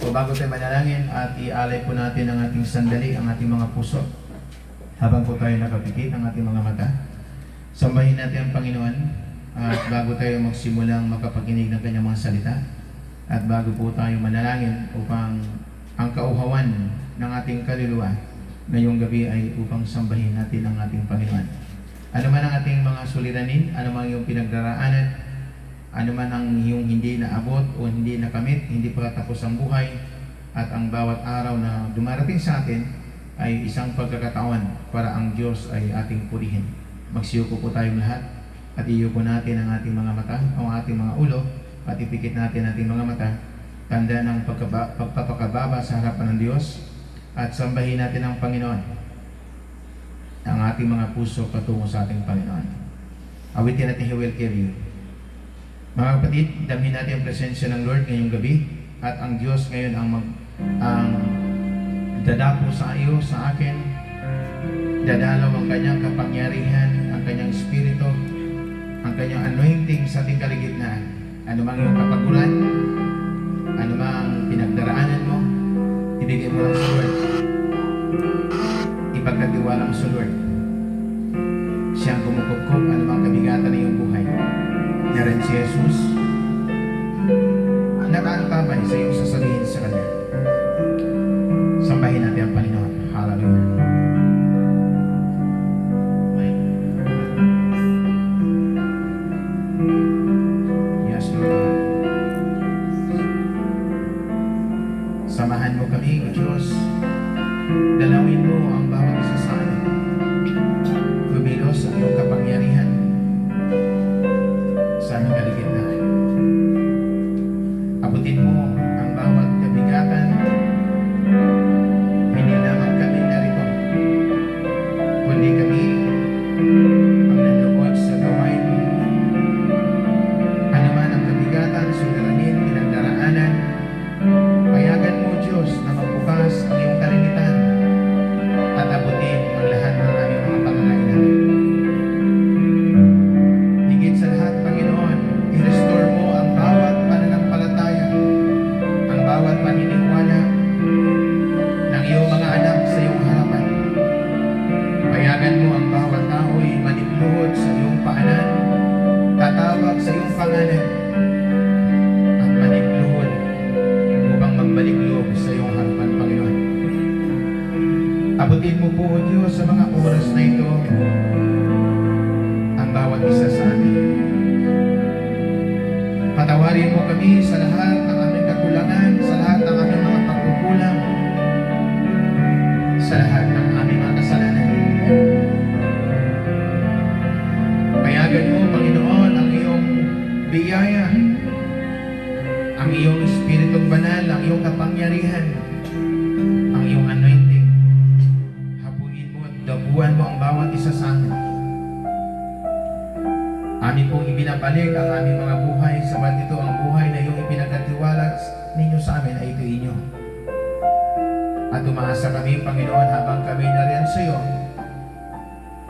So bago tayo manalangin at ialay po natin ang ating sandali, ang ating mga puso, habang po tayo nakapikit ang ating mga mata, sambahin natin ang Panginoon at bago tayo magsimulang makapakinig ng kanyang mga salita at bago po tayo manalangin upang ang kauhawan ng ating kaluluwa ngayong gabi ay upang sambahin natin ang ating Panginoon. Ano man ang ating mga suliranin, ano man yung pinagdaraanan, ano man ang iyong hindi naabot o hindi nakamit, hindi pa tapos ang buhay, at ang bawat araw na dumarating sa atin ay isang pagkakataon para ang Diyos ay ating purihin. Magsiyuko po tayong lahat at iyuko natin ang ating mga mata o ating mga ulo at ipikit natin ating mga mata. Tanda ng pagpapakababa sa harapan ng Diyos at sambahin natin ang Panginoon, ang ating mga puso patungo sa ating Panginoon. Awitin natin, He will carry you. Mga kapatid, damhin natin ang presensya ng Lord ngayong gabi at ang Diyos ngayon ang dadapo sa iyo, sa akin. Dadalaw ang kanyang kapangyarihan, ang kanyang espiritu, ang kanyang anointing sa ating kaligitnaan. Ano mang iyong kapagulan, ano mang pinagdaraanan mo, ibigay mo lang sa Lord. Ipagkatiwala mo sa Lord. Siyang kumukupkup ano mang kabigatan ng iyong buhay. Narin si Jesus ang nakaantabay sa iyong sasabihin sa Kanya. Sambahin natin ang Panginoon. Hallelujah. Yes, Lord. Samahan mo kami, O Diyos. Dalawin mo ang bawat isa sa amin. Kumilos ang iyong kapangyarihan sa aming kaligitnaan. Abutin mo ang bawat kabigatan. Hindi lamang kami narito, kundi kami ang nanood sa gawain mo. Ano man ang kabigatan, suliranin, pinagdaraanan, payagan mo, Diyos, na magbukas ang iyong kalimitan at abutin ang lahat ng aming mga pangangailangan. Higit sa lahat, Panginoon, i-restore mo ang bawat pananampalataya, ang bawat paniniwala ng iyong mga anak sa iyong harapan. Payagan mo ang bawat tao'y manipluhod sa iyong paanan, tatawag sa iyong pangalan, at manipluhod upang magbalik loob sa iyong harapan, Panginoon. Abutin mo po, O Diyos, sa mga oras na ito ang bawat isa sa atin. Patawarin mo kami sa lahat ng aming kakulangan, sa lahat ng aming mga pagkukulang, sa lahat ng aming mga kasalanan. Payagan mo, Panginoon, ang iyong biyaya, ang iyong Espiritong Banal, ang iyong kapangyarihan, ang iyong anointing. Hapuin mo at dabuhan mo ang bawat isa sa amin. Amin pong ibinabalik ang aming mga buhay, sabat ito ang buhay na iyong ipinagkatiwala ninyo sa amin ay ito inyo. At umaasa kami, Panginoon, habang kami nariyan sa iyo,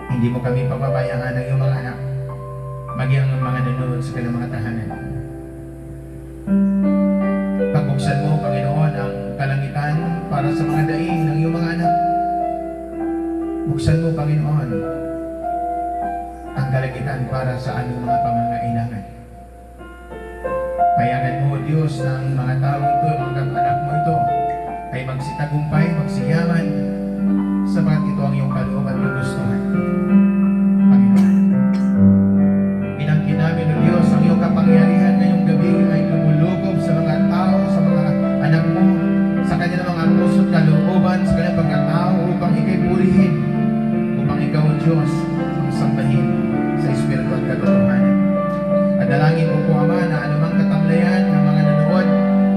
hindi mo kami pababayaan ng iyong mga anak, maging ang mga nanonood sa kanilang mga tahanan. Pagbuksan mo, Panginoon, ang kalangitan para sa mga daing ng iyong mga anak. Buksan mo, Panginoon, ang kalangitan para sa aming mga pangangailangan. Payagan mo, Diyos, ng mga tao ito, mga anak mo ito, ay magsitagumpay, magsiyaman, sapat ito ang iyong kaloob at gugustuhan. Panginoon, pinangkin namin, O Diyos, ang iyong kapangyarihan ngayong gabi ay lumulukob sa mga tao, sa mga anak mo, sa kanilang mga puso't kalooban, sa kanilang pagkatao, upang ikay purihin, upang ikaw, O Diyos, ang sambahin sa Espiritu at katotohanan. At dalangin ko po, Ama, na anumang katamlayan ng mga nanood,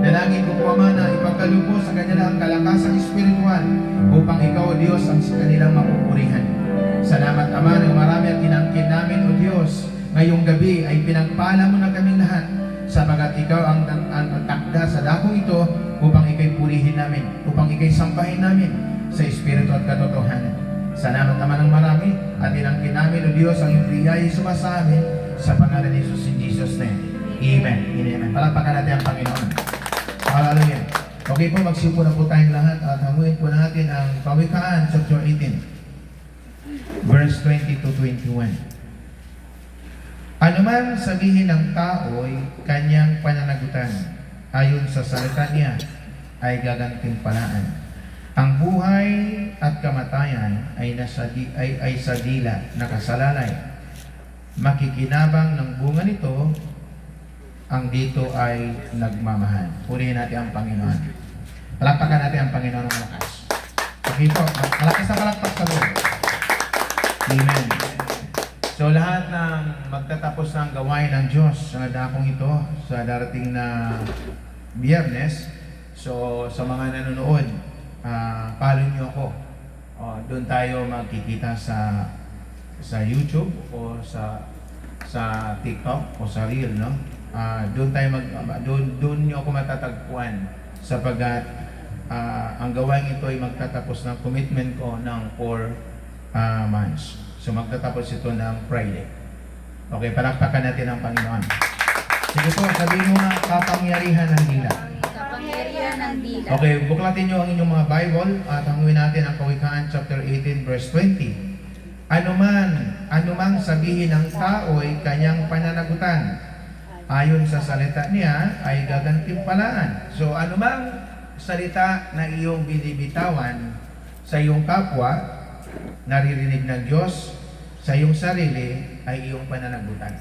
dalangin ko po, Ama, na ipagkalupo sa kanilang kalakasang espiritual upang ikaw, O Diyos, ang kanilang mapupurihan. Salamat, Ama, ng marami at tinangkin namin, O Diyos, ngayong gabi ay pinagpala mo na kaming lahat sapagat ikaw ang takda sa dakong ito upang ikay purihin namin, upang ikay sampahin namin sa Espiritu at katotohanan. Salamat naman ng marami at tinangkin namin, O Diyos, ang iyong biyaya sumasa amin sa pangalan ni Jesus in Jesus' name. Amen. Amen. Palakpakan natin ang Panginoon. Hallelujah. Okay po, magsipo na po tayong lahat at hanguin po natin ang Kawikaan chapter 18, verse 20 to 21. Ano man sabihin ng tao'y kanyang pananagutan, ayon sa salita niya ay gagantimpalaan. Ang buhay at kamatayan ay sa dila, nakasalalay. Makikinabang ng bunga nito, ang dito ay nagmamahal. Purihin natin ang Panginoon. Palakpakan natin ang Panginoon ng malakas. Okay po, malakas na palakpak sa Lord. Amen. So lahat ng magtatapos ng gawain ng Diyos sa dakong ito sa darating na Biyernes, so sa mga nanonood, follow nyo ako. Doon tayo magkikita sa YouTube o sa TikTok o sa Reel, no? Doon nyo ako matatagpuan sapagkat ang gawain ito ay magtatapos ng commitment ko ng 4 months. So magtatapos ito ng Friday. Okay, palakpakan natin ang Panginoon. Sige po, sabihin mo nga, kapangyarihan ng dila. Kapangyarihan ng dila. Okay, buklatin nyo ang inyong mga Bible at hanguin natin ang Kawikaan chapter 18 verse 20. Anumang sabihin ng tao'y kanyang pananagutan, ayon sa salita niya ay gagantimpalaan. So anumang salita na iyong binibitawan sa iyong kapwa, naririnig ng Diyos, sa iyong sarili ay iyong pananagutan.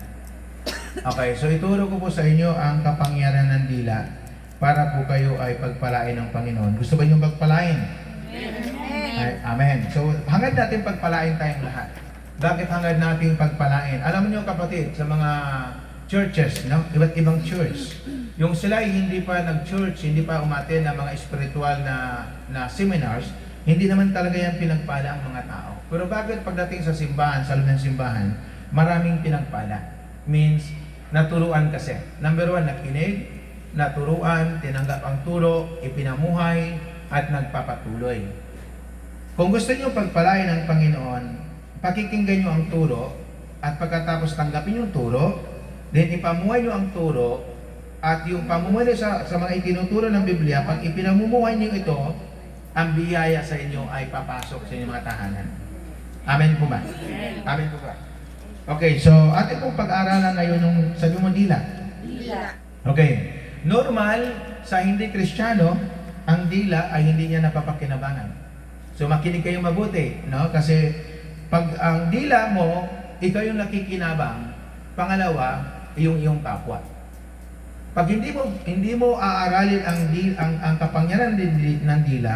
Okay, so ituro ko po sa inyo ang kapangyarihan ng dila para po kayo ay pagpalain ng Panginoon. Gusto ba niyong pagpalain? Amen. Amen. So hangad natin pagpalain tayong lahat. Bakit hangad natin pagpalain? Alam niyo kapatid, sa mga churches, no? Iba't ibang church. Yung sila ay hindi pa nag-church, hindi pa umaten ng mga spiritual na seminars, hindi naman talaga yan pinagpala ang mga tao. Pero bakit pagdating sa simbahan, sa loob ng simbahan, maraming pinagpala? Means, naturuan kasi. Number 1, nakinig, naturuan, tinanggap ang turo, ipinamuhay, at nagpapatuloy. Kung gusto niyo pagpalain ng Panginoon, pakikinggan niyo ang turo, at pagkatapos tanggapin yung turo, then ipamuhay niyo ang turo, at yung pamumuhay sa mga itinuturo ng Biblia, pag ipinamumuhay niyo ito, ang biyaya sa inyo ay papasok sa inyong mga tahanan. Amen po ba? Amen po ba? Okay, so atin pong pag-aaralan ngayon nung sabi mo dila. Dila. Okay, normal sa hindi Kristiyano, ang dila ay hindi niya napapakinabangan. So makinig kayong mabuti, no? Kasi pag ang dila mo, ikaw yung nakikinabang, pangalawa, yung iyong kapwa. Pag hindi mo aaralin ang kapangyarihan ng dila,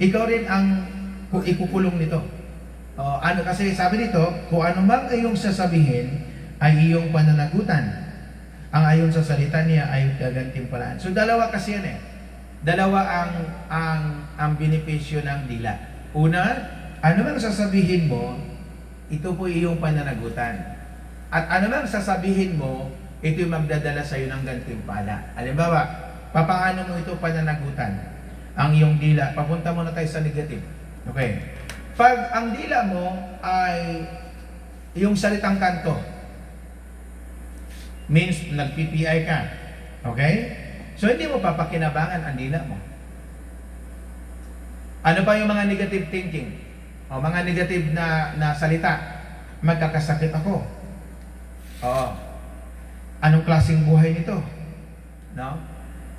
ikaw rin ang ikukulong nito. Kasi sabi dito, kung ano mang iyong sasabihin ay iyong pananagutan. Ang ayon sa salita niya ay gagantimpalaan. So dalawa kasi yan eh. Dalawa ang benepisyo ng dila. Una, ano mang sasabihin mo, ito po iyong pananagutan. At ano mang sasabihin mo, ito yung magdadala sa iyo ng gantimpala. Halimbawa, papaano mo ito pananagutan? Ang iyong dila, papunta muna tayo sa negative. Okay. Pag ang dila mo ay yung salitang kanto, means nag-PPI ka. Okay? So hindi mo papakinabangan ang dila mo. Ano pa yung mga negative thinking? O mga negative na salita? Magkakasakit ako. Anong klaseng buhay nito? No?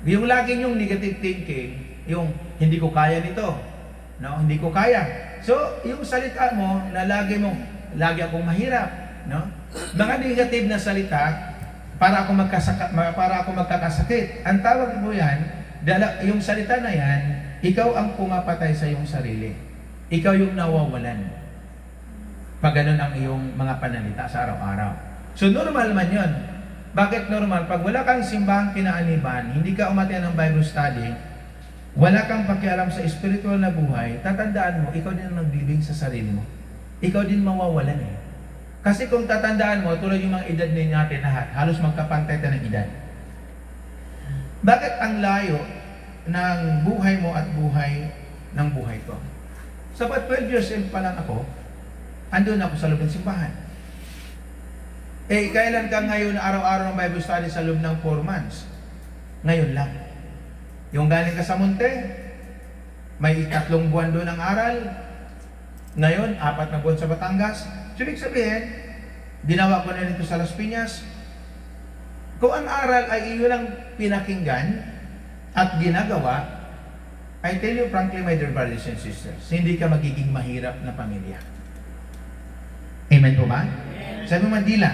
Yung lagi yung negative thinking, yung hindi ko kaya nito. No? Hindi ko kaya. So, yung salita mo na lagi akong mahirap, no? Mga negative na salita para ako magkakasakit. Ang tawag mo yan, yung salita na yan, ikaw ang pumapatay sa iyong sarili. Ikaw yung nawawalan. Pag ganun ang iyong mga pananalita sa araw-araw. So, normal man yun. Bakit normal? Pag wala kang simbahang kinaaniban, hindi ka umattend ng Bible study, wala kang pakialam sa spiritual na buhay, tatandaan mo, ikaw din ang naglibing sa sarili mo. Ikaw din mawawalan eh. Kasi kung tatandaan mo, tulad yung mga edad din natin lahat, halos magkapantay tayo ng edad. Bakit ang layo ng buhay mo at buhay ng buhay ko? Sapat 12 years old pa lang ako, andun ako sa loob ng simbahan. Kailan ka ngayon araw-araw ng Bible study sa loob ng 4 months? Ngayon lang. Yung galing ka sa munte, may 3 buwan doon ang aral. Ngayon, 4 na buwan sa Batangas. So, ibig sabihin, ginawa ko na nito sa Las Piñas. Kung ang aral ay iyo lang pinakinggan at ginagawa, I tell you frankly, my dear brothers and sisters, hindi ka magiging mahirap na pamilya. Amen po ba? Sabi mo, dila.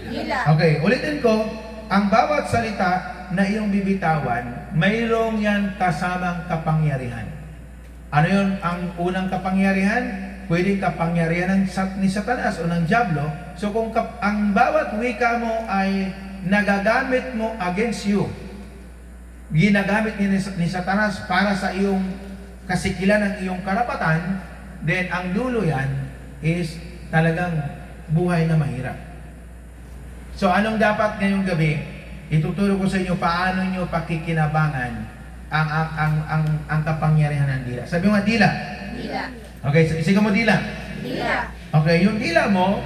Dila. Okay, ulitin ko, ang bawat salita na iyong bibitawan, mayroong yan kasamang kapangyarihan. Ano yun ang unang kapangyarihan? Pwedeng kapangyarihan ni Satanas o ng Diablo. So kung ang bawat wika mo ay nagagamit mo against you, ginagamit ni Satanas para sa iyong kasikilan ng iyong karapatan, then ang dulo yan is talagang buhay na mahirap. So anong dapat ngayong gabi? Ituturo ko sa inyo paano nyo pakikinabangan ang kapangyarihan ng dila. Sabi mo, dila. Dila. Okay, isigaw mo, dila. Dila. Okay, yung dila mo,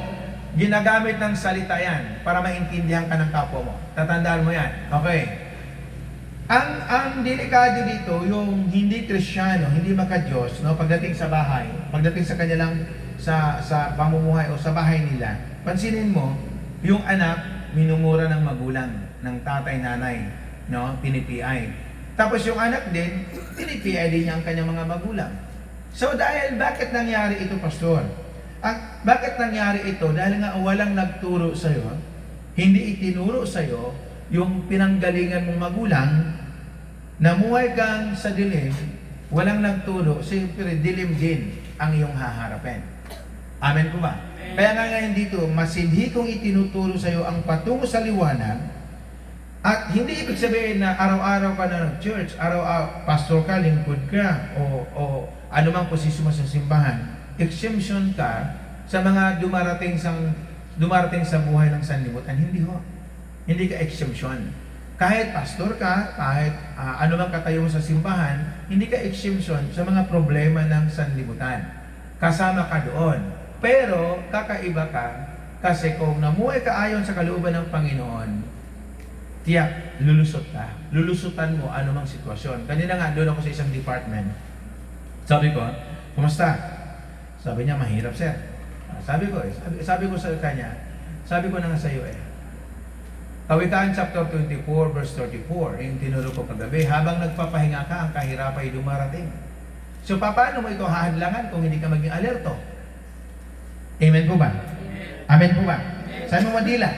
ginagamit ng salita yan para maintindihan ka ng kapwa mo. Tatandaan mo yan. Okay. Ang delikado dito, yung hindi Kristiyano, hindi maka-Diyos, no, pagdating sa bahay, pagdating sa kanilang sa pamumuhay o sa bahay nila, pansinin mo, yung anak, minumura ng magulang, ng tatay, nanay, no, pinipiay. Tapos yung anak din, pinipiay din niya ang kanyang mga magulang. So dahil, bakit nangyari ito, Pastor? Bakit nangyari ito? Dahil nga walang nagturo sa'yo, hindi itinuro sa'yo yung pinanggalingan mong magulang, namuhay kang sa dilim, walang nagturo, siyempre dilim din ang iyong haharapin. Amen po ba? Kaya nga ngayon dito, masidhi kong itinuturo sa iyo ang patungo sa liwanag, at hindi ibig sabihin na araw-araw ka na nag-church, araw-araw, pastor ka, lingkod ka, o anumang posisyon mo sa simbahan, exemption ka sa mga dumarating sa buhay ng sanlibutan. Hindi ho. Hindi ka exemption. Kahit pastor ka, kahit anumang katayo mo sa simbahan, hindi ka exemption sa mga problema ng sanlibutan. Kasama ka doon. Pero, kakaiba ka, kasi kung namuhay ka ayon sa kalooban ng Panginoon, tiyak, lulusot ka. Lulusutan mo anumang sitwasyon. Kanina nga, doon ako sa isang department. Sabi ko, kumusta? Sabi niya, mahirap, sir. Sabi ko sa kanya, sabi ko na nga sa iyo Kawikaan chapter 24, verse 34, yung tinuro ko kagabi, habang nagpapahinga ka, ang kahirapan ay dumarating. So, paano mo ito hahadlangan kung hindi ka maging alerto? Amen po ba? Amen po ba? Saan mo madila?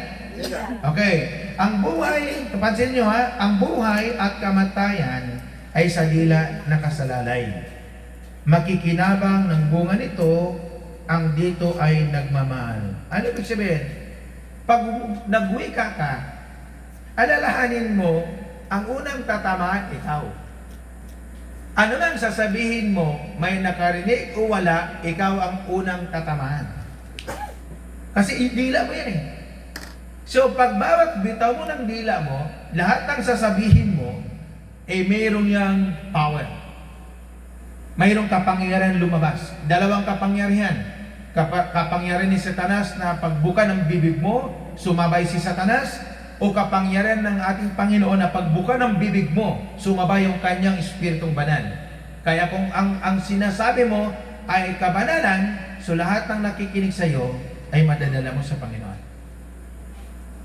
Okay. Ang buhay, kapansin nyo ha, ang buhay at kamatayan ay sa dila nakasalalay. Makikinabang ng bunga nito, ang dito ay nagmamahal. Ano ibig sabihin? Pag nagwika ka, alalahanin mo, ang unang tatamaan, ikaw. Ano nang sasabihin mo, may nakarinig o wala, ikaw ang unang tatamaan. Kasi dila mo yan eh. So, pag bawat bitaw mo ng dila mo, lahat ng sasabihin mo, mayroong yang power. Mayroong kapangyarihan lumabas. Dalawang kapangyarihan. Kapangyarihan ni Satanas na pagbuka ng bibig mo, sumabay si Satanas, o kapangyarihan ng ating Panginoon na pagbuka ng bibig mo, sumabay yung kanyang Espiritong Banal. Kaya kung ang sinasabi mo ay kabanalan, so lahat ng nakikinig sa iyo ay madadala mo sa Panginoon.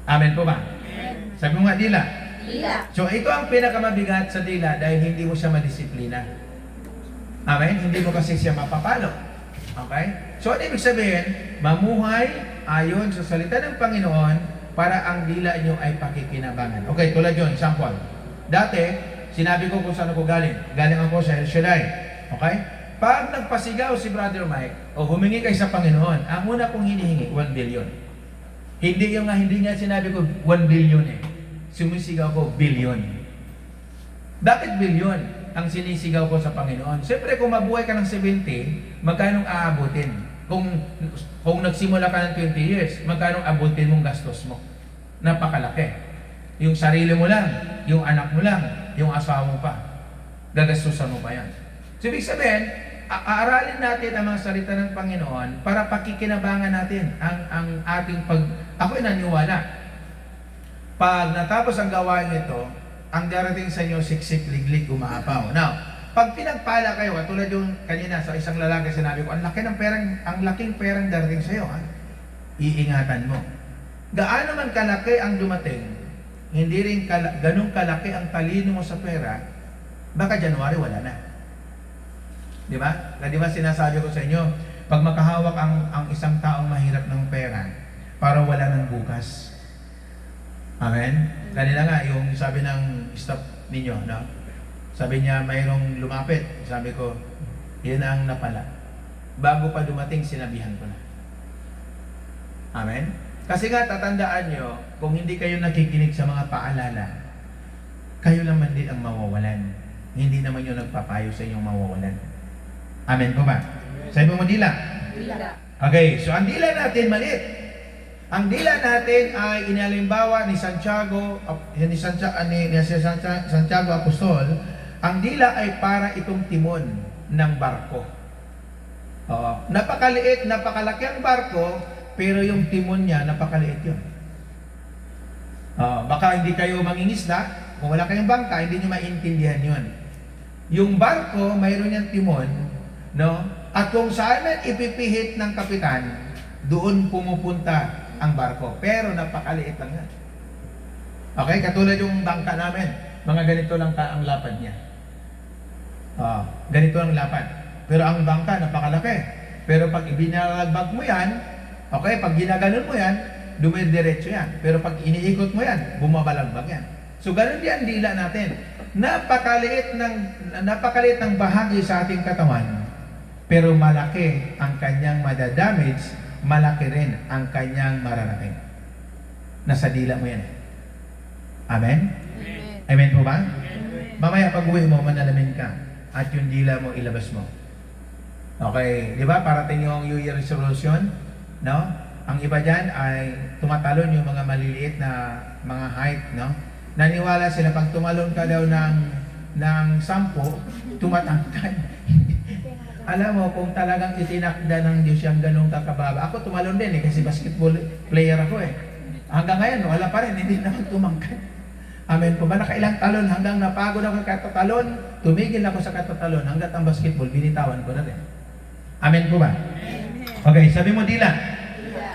Amen po ba? Amen. Sabi mo nga, dila. Dila. So ito ang pinakamabigat sa dila dahil hindi mo siya madisiplina. Amen? Hindi mo kasi siya mapapalo. Okay? So ano ibig sabihin? Mamuhay ayon sa salita ng Panginoon para ang dila nyo ay pakikinabangan. Okay, tulad yun, sample. Dati, sinabi ko kung saan ako galing. Galing ako sa El Shaddai. Okay? Pag nagpasigaw si Brother Mike o humingi kayo sa Panginoon, ang una kong hinihingi, 1 billion. Hindi nga sinabi ko 1 billion eh. Sumisigaw ko billion. Bakit billion ang sinisigaw ko sa Panginoon? Siyempre kung mabuhay ka ng 70, magkano aabutin? Kung nagsimula ka ng 20 years, magkano abutin mong gastos mo? Napakalaki. Yung sarili mo lang, yung anak mo lang, yung asawa mo pa. Gagastusan mo pa yan. So, ibig sabihin, aaralin natin ang mga salita ng Panginoon para pakikinabangan natin ang ating ako'y naniwala. Pag natapos ang gawain ito, ang darating sa inyo, siksik, liglig, umaapaw. Now, pag pinagpala kayo, katulad yung kanina sa isang lalaki, sinabi ko, ang laking perang darating sa iyo, ha? Iingatan mo. Gaano man kalaki ang dumating, hindi rin ganun kalaki ang talino mo sa pera, baka January wala na. Di ba? Di ba sinasabi ko sa inyo, pag makahawak ang isang taong mahirap ng pera, parang wala ng bukas. Amen? Kanina nga, yung sabi ng staff ninyo, no? Sabi niya, mayroong lumapit. Sabi ko, yun ang napala. Bago pa dumating, sinabihan ko na. Amen? Kasi nga, tatandaan nyo, kung hindi kayo nakikinig sa mga paalala, kayo naman din ang mawawalan. Hindi naman yung nagpapayo sa inyong mawawalan. Amen po ba? Sabi mo, dila. Dila. Okay, so ang dila natin maliit. Ang dila natin ay inalimbawa ni Santiago, Santiago Apostol. Ang dila ay para itong timon ng barko. Napakaliit, napakalaki ang barko, pero yung timon niya, napakaliit yun. Baka hindi kayo mangingisda, kung wala kayong bangka, hindi nyo maintindihan yun. Yung barko, mayroon niyang timon, no? At kung saan man ipipihit ng kapitan, doon pumupunta ang barko. Pero napakaliit lang yan. Okay, katulad yung bangka namin, mga ganito lang ang lapad niya. Ganito ang lapad. Pero ang bangka, napakalaki. Pero pag ibinalagbag mo yan, okay, pag ginaganon mo yan, dumidiretso yan. Pero pag iniikot mo yan, bumabalagbag yan. So, ganun din ang dila natin. Napakaliit ng bahagi sa ating katawan, pero malaki ang kanyang madadamage, malaki rin ang kanyang mararating. Nasa dila mo yan. Amen? Amen. Amen po ba? Amen. Mamaya pag-uwi mo, manalamin ka at yung dila mo ilabas mo. Okay, di ba? Parating yung New Year resolution, no? Ang iba dyan ay tumatalon yung mga maliliit na mga height, no? Naniwala sila pag tumalon ka daw ng 10, tumatangkad. Alam mo, kung talagang itinakda ng Diyos yung ganun kakababa. Ako tumalon din kasi basketball player ako eh. Hanggang ngayon, wala pa rin, hindi na ako tumangkad. Amen po ba? Nakailang talon hanggang napagod ako sa katatalon, tumigil ako sa katatalon hanggat ang basketball, binitawan ko na rin. Amen po ba? Okay, sabi mo dila.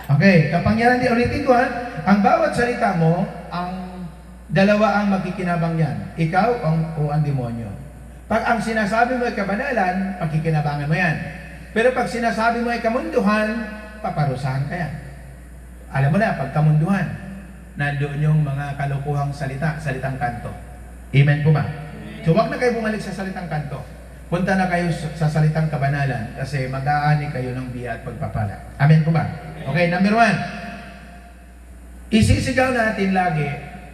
Okay, kapangyarihan din, ulitin ko ha. Ang bawat salita mo, ang dalawa ang magkikinabang yan. Ikaw o ang demonyo. Pag ang sinasabi mo ay kabanalan, pagkikinabangan mo yan. Pero pag sinasabi mo ay kamunduhan, paparusahan ka yan. Alam mo na, pag kamunduhan, nandoon yung mga kalukuhang salitang kanto. Amen po ba? So wag na kayo bumalik sa salitang kanto. Punta na kayo sa salitang kabanalan kasi mag-aani kayo ng biya at pagpapala. Amen po ba? Okay, number 1. Isisigaw natin lagi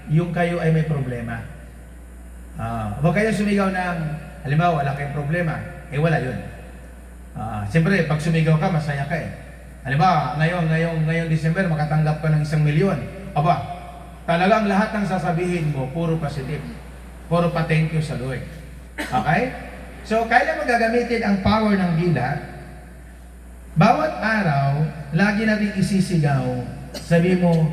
yung kayo ay may problema. Huwag kayo sumigaw ng, halimbawa, wala kayong problema. Wala yun. Siyempre, pag sumigaw ka, masaya ka eh. Halimbawa, ngayong December, makatanggap ka ng 1 milyon. Aba, talagang lahat ng sasabihin mo, puro positive. Puro pa thank you sa Lord. Okay? So, kailan mo gagamitin ang power ng dila? Bawat araw, lagi natin isisigaw. Sabi mo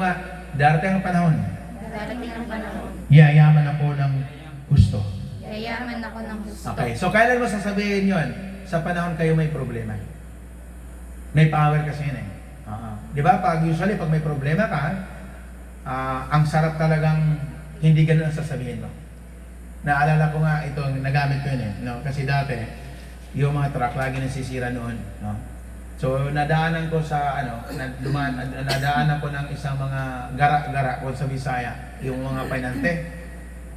nga, darating ang panahon. Darating ang panahon. Yayaman ako ng gusto. Yayaman ako ng gusto. Okay, so kailan mo sasabihin yon? Sa panahon kayo may problema. May power kasi yun eh. Di ba? Usually, pag may problema ka, ang sarap talagang hindi ganun ang sasabihin mo. Naalala ko nga ito, nagamit ko yun eh. No? Kasi dati, yung mga truck lagi nasisira noon. No? So, nadaanan ko sa, nadaanan ko ng isang mga gara-gara ko sa Bisaya, yung mga painante.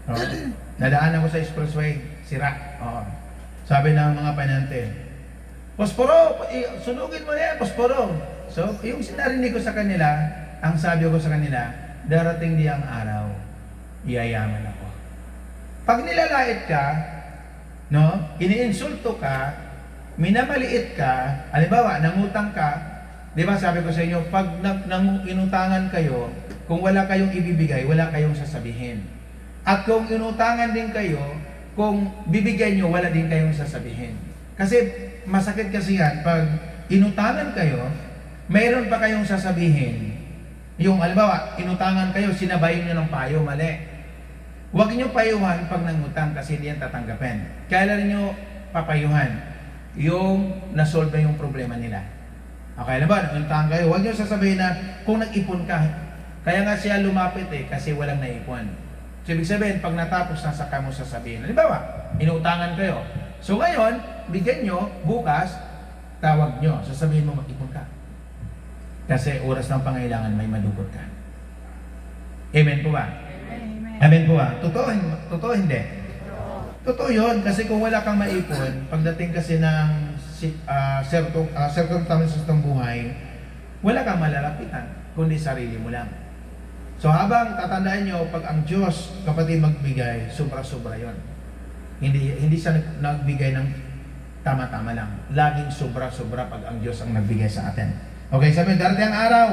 No? Nadaanan ko sa expressway, sira. Sabi ng mga painante, Posporo, sunugin mo na yan, Posporo. So, yung sinarinig ko sa kanila, ang sabi ko sa kanila, darating diyang araw, iyayaman ako. Pag nilalait ka, no, iniinsulto ka, minamaliit ka, halimbawa, nangutang ka, di ba sabi ko sa inyo, pag inutangan kayo, kung wala kayong ibibigay, wala kayong sasabihin. At kung inutangan din kayo, kung bibigyan nyo, wala din kayong sasabihin. Kasi masakit kasi yan, pag inutangan kayo, mayroon pa kayong sasabihin. Yung, halimbawa, inutangan kayo, sinabayin nyo ng payo, mali. Huwag niyo payuhan pag nangutang kasi hindi yan tatanggapin. Kailan niyo papayuhan? Yung nasolve na yung problema nila. Okay na ba? Nangutang kayo. Huwag niyo sasabihin na kung nag-ipon ka. Kaya nga siya lumapit kasi walang naipon. So, ibig sabihin, pag natapos na saka mo sasabihin. Halimbawa, inuutangan kayo. So ngayon, bigyan nyo, bukas, tawag nyo. Sasabihin mo mag-ipon ka. Kasi oras ng pangailangan may madugot ka. Amen po ba? Amen po ba? Totoo hindi? Totoo yun. Kasi kung wala kang maipon, pagdating kasi ng circumstances ng buhay, wala kang malalapitan, kundi sarili mo lang. So habang tatandaan nyo, pag ang Diyos, kapatid, magbigay, sobra-sobra yon. Hindi siya nagbigay ng tama-tama lang. Laging sobra-sobra pag ang Diyos ang nagbigay sa atin. Okay, sabihin, darating ang araw,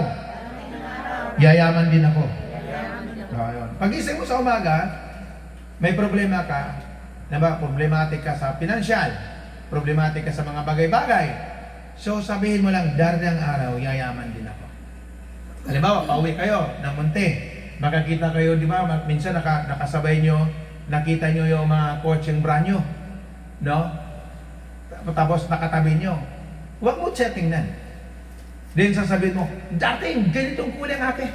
yayaman din ako. Pag-isip mo sa umaga, may problema ka, na ba, problematic ka sa financial, problematic ka sa mga bagay-bagay. So sabihin mo lang, darating ang araw, yayaman din ako. Halimbawa, pauwi kayo ng munti. Makakita kayo, di ba, minsan nakasabay nyo, nakita nyo yung mga kotseng brand nyo. No? Tapos nakatabi nyo. Huwag mo chatting nan. Then sasabihin mo, dating, ganitong kulay ang akin.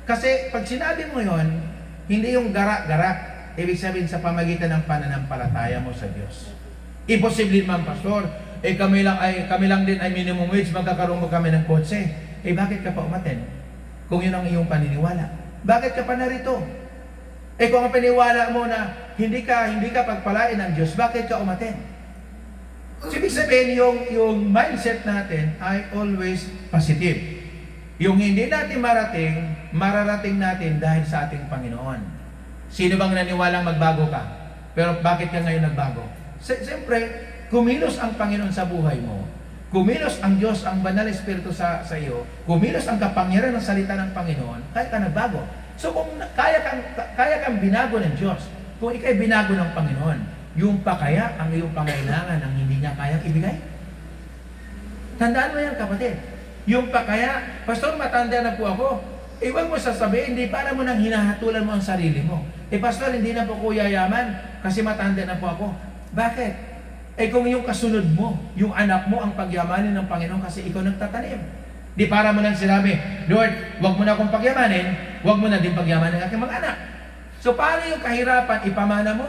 Kasi pag sinabi mo yon, hindi yung gara-gara. Ibig sabihin sa pamagitan ng pananampalataya mo sa Diyos. Imposible man, Pastor. Kami lang din ay minimum wage, magkakaroon mo kami ng kotse. Bakit ka pa umaten? Kung yun ang iyong paniniwala. Bakit ka pa narito? Kung ang paniniwala mo na hindi ka pagpalain ng Diyos, bakit ka umaten? So, ibig sabihin, yung mindset natin ay always positive. Yung hindi natin mararating natin dahil sa ating Panginoon. Sino bang naniwalang magbago ka? Pero bakit ka ngayon nagbago? Siyempre, kumilos ang Panginoon sa buhay mo. Kumilos ang Diyos, ang banal Espiritu sa iyo. Kumilos ang kapangyarihan ng salita ng Panginoon, kaya ka nagbago. So kung kaya kang binago ng Diyos, kung ikay binago ng Panginoon, yung pa kaya ang iyong pangailangan ang hindi niya kayang ibigay? Tandaan mo yan, kapatid. Yung pa kaya, Pastor, matanda na po ako. Huwag mo sasabihin, hindi para mo nang hinahatulan mo ang sarili mo. Pastor, hindi na po ko yayaman kasi matanda na po ako. Bakit? Kung yung kasunod mo, yung anak mo ang pagyamanin ng Panginoon kasi ikaw nagtatanim. Di para mo nang sinabi, Lord, huwag mo na akong pagyamanin, huwag mo na din pagyamanin ng aking mga anak. So paano yung kahirapan, ipamana mo?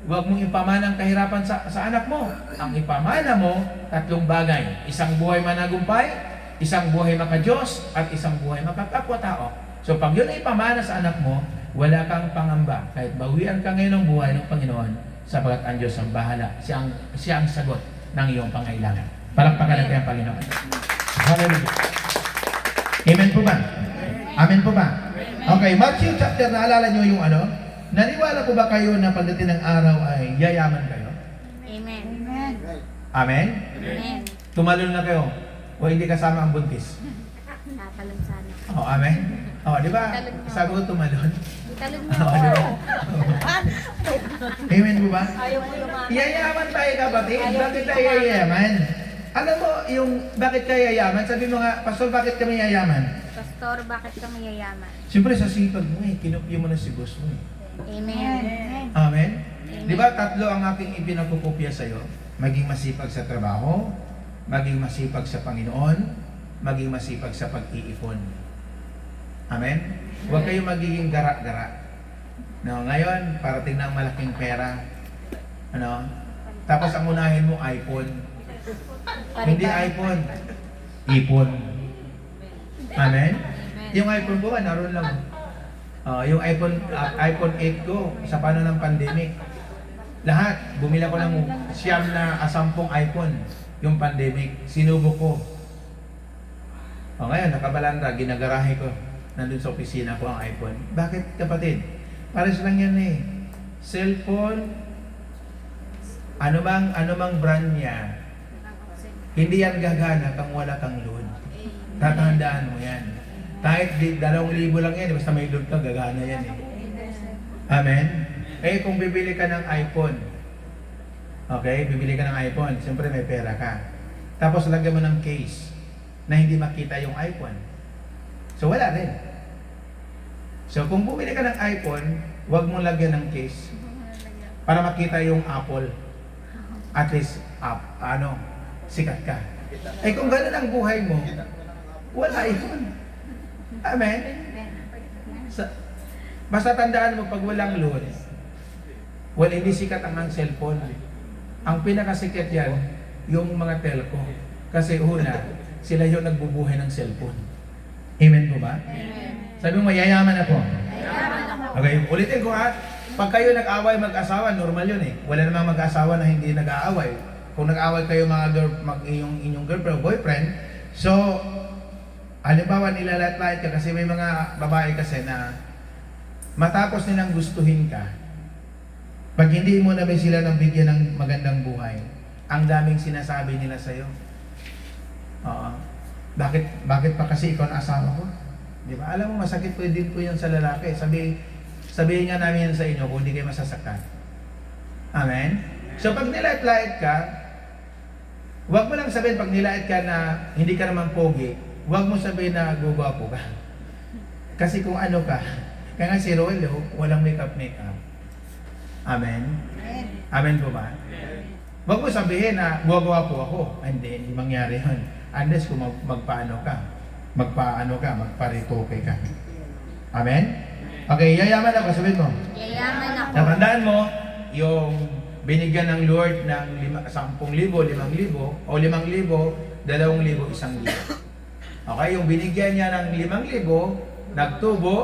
Huwag mong ipamana ang kahirapan sa anak mo. Ang ipamana mo, tatlong bagay. Isang buhay managumpay, isang buhay maka-Diyos, at isang buhay makakapwa-tao. So pag yun ay ipamana sa anak mo, wala kang pangamba. Kahit bawian ka ngayon ng buhay ng Panginoon, sapagat ang Diyos ang bahala. Siya ang sagot ng iyong pangailangan. Palakpakan natin ang Panginoon. Hallelujah. Amen po ba? Amen po ba? Okay, Matthew chapter, naalala nyo yung ano? Naniwala po ba kayo na pagdating ng araw ay yayaman kayo? Amen. Amen? Amen. Tumalon na kayo. O hindi kasama ang buntis. Tatalon sana. Amen? Di ba? Sabi ko tumalon. Talon mo. Di ba? Amen po ba? Ayaw mo lumakas. Yayaman tayo, kapatid. Bakit tayo yayaman? Alam mo, yung bakit tayo yayaman? Sabi mo nga, Pastor, bakit kami yayaman? Pastor, bakit ka mayayaman? Siyempre sa sipag mo kinupyo mo na si boss mo Amen. Amen? Di ba tatlo ang aking ipinagkukopya sa'yo? Maging masipag sa trabaho, maging masipag sa Panginoon, maging masipag sa pag-iipon. Amen? Huwag kayo magiging gara-gara. No, ngayon, parating na ang malaking pera. Tapos ang unahin mo, iPhone. Hindi iPhone. Ipon. Amen? Yung iPhone ko, naroon lang. Yung iPhone 8 ko, sa paano ng pandemic. Lahat, bumila ko ng 10 iPhone. Yung pandemic, sinubok ko. Ngayon, nakabalanda, ginagarahe ko. Nandun sa opisina ko ang iPhone. Bakit, kapatid? Pares lang yan Cellphone, ano bang brand niya, hindi yan gagana kung wala kang load. Tatandaan mo yan. Kahit 2,000 lang yan, basta may load ka, gagana yan Amen? Kung bibili ka ng iPhone, okay, bibili ka ng iPhone, siyempre may pera ka. Tapos lagyan mo ng case na hindi makita yung iPhone. So wala rin. So kung bumili ka ng iPhone, huwag mong lagyan ng case para makita yung apple. At least, sikat ka. Eh kung ganun ang buhay mo, wala yun. Amen? Basta tandaan mo, pag walang load, hindi sikat ang cellphone. Ang pinakasikat yan, yung mga telco. Kasi una, sila yung nagbubuhay ng cellphone. Amen po ba? Amen. Sabi mo, yayaman ako. Yayaman ako. Okay, ulitin ko ha. Pag kayo nag-away mag-asawa, normal yun eh. Wala namang mag-asawa na hindi nag-aaway. Kung nag-aaway kayo inyong girlfriend o boyfriend, so, halimbawa nilalat-lat ka kasi may mga babae kasi na matapos nilang gustuhin ka, pag hindi mo na ba sila nabigyan ng magandang buhay, ang daming sinasabi nila sa'yo. Oo. Bakit pa kasi ikaw ang asawa ko? Di ba? Alam mo, masakit po din po yan sa lalaki. Sabihin nga namin yan sa inyo kung hindi kayo masasaktan. Amen? So pag nilait-lait ka, huwag mo lang sabihin pag nilait ka na hindi ka naman pogi, huwag mo sabihin na gugwapo ka. Kasi kung ano ka, kaya nga si Rollo, walang makeup. Amen? Amen po ba? Huwag mo sabihin na gugwapo ako. Hindi mangyari yun. Unless kung magpaano ka, magparitoke ka. Amen? Okay, yayaman ako, sabihin mo. Yayaman ako. Natandaan mo, yung binigyan ng Lord ng 10,000, 5,000, o 5,000, 2,000, 1,000. Okay, yung binigyan niya ng 5,000, nagtubo,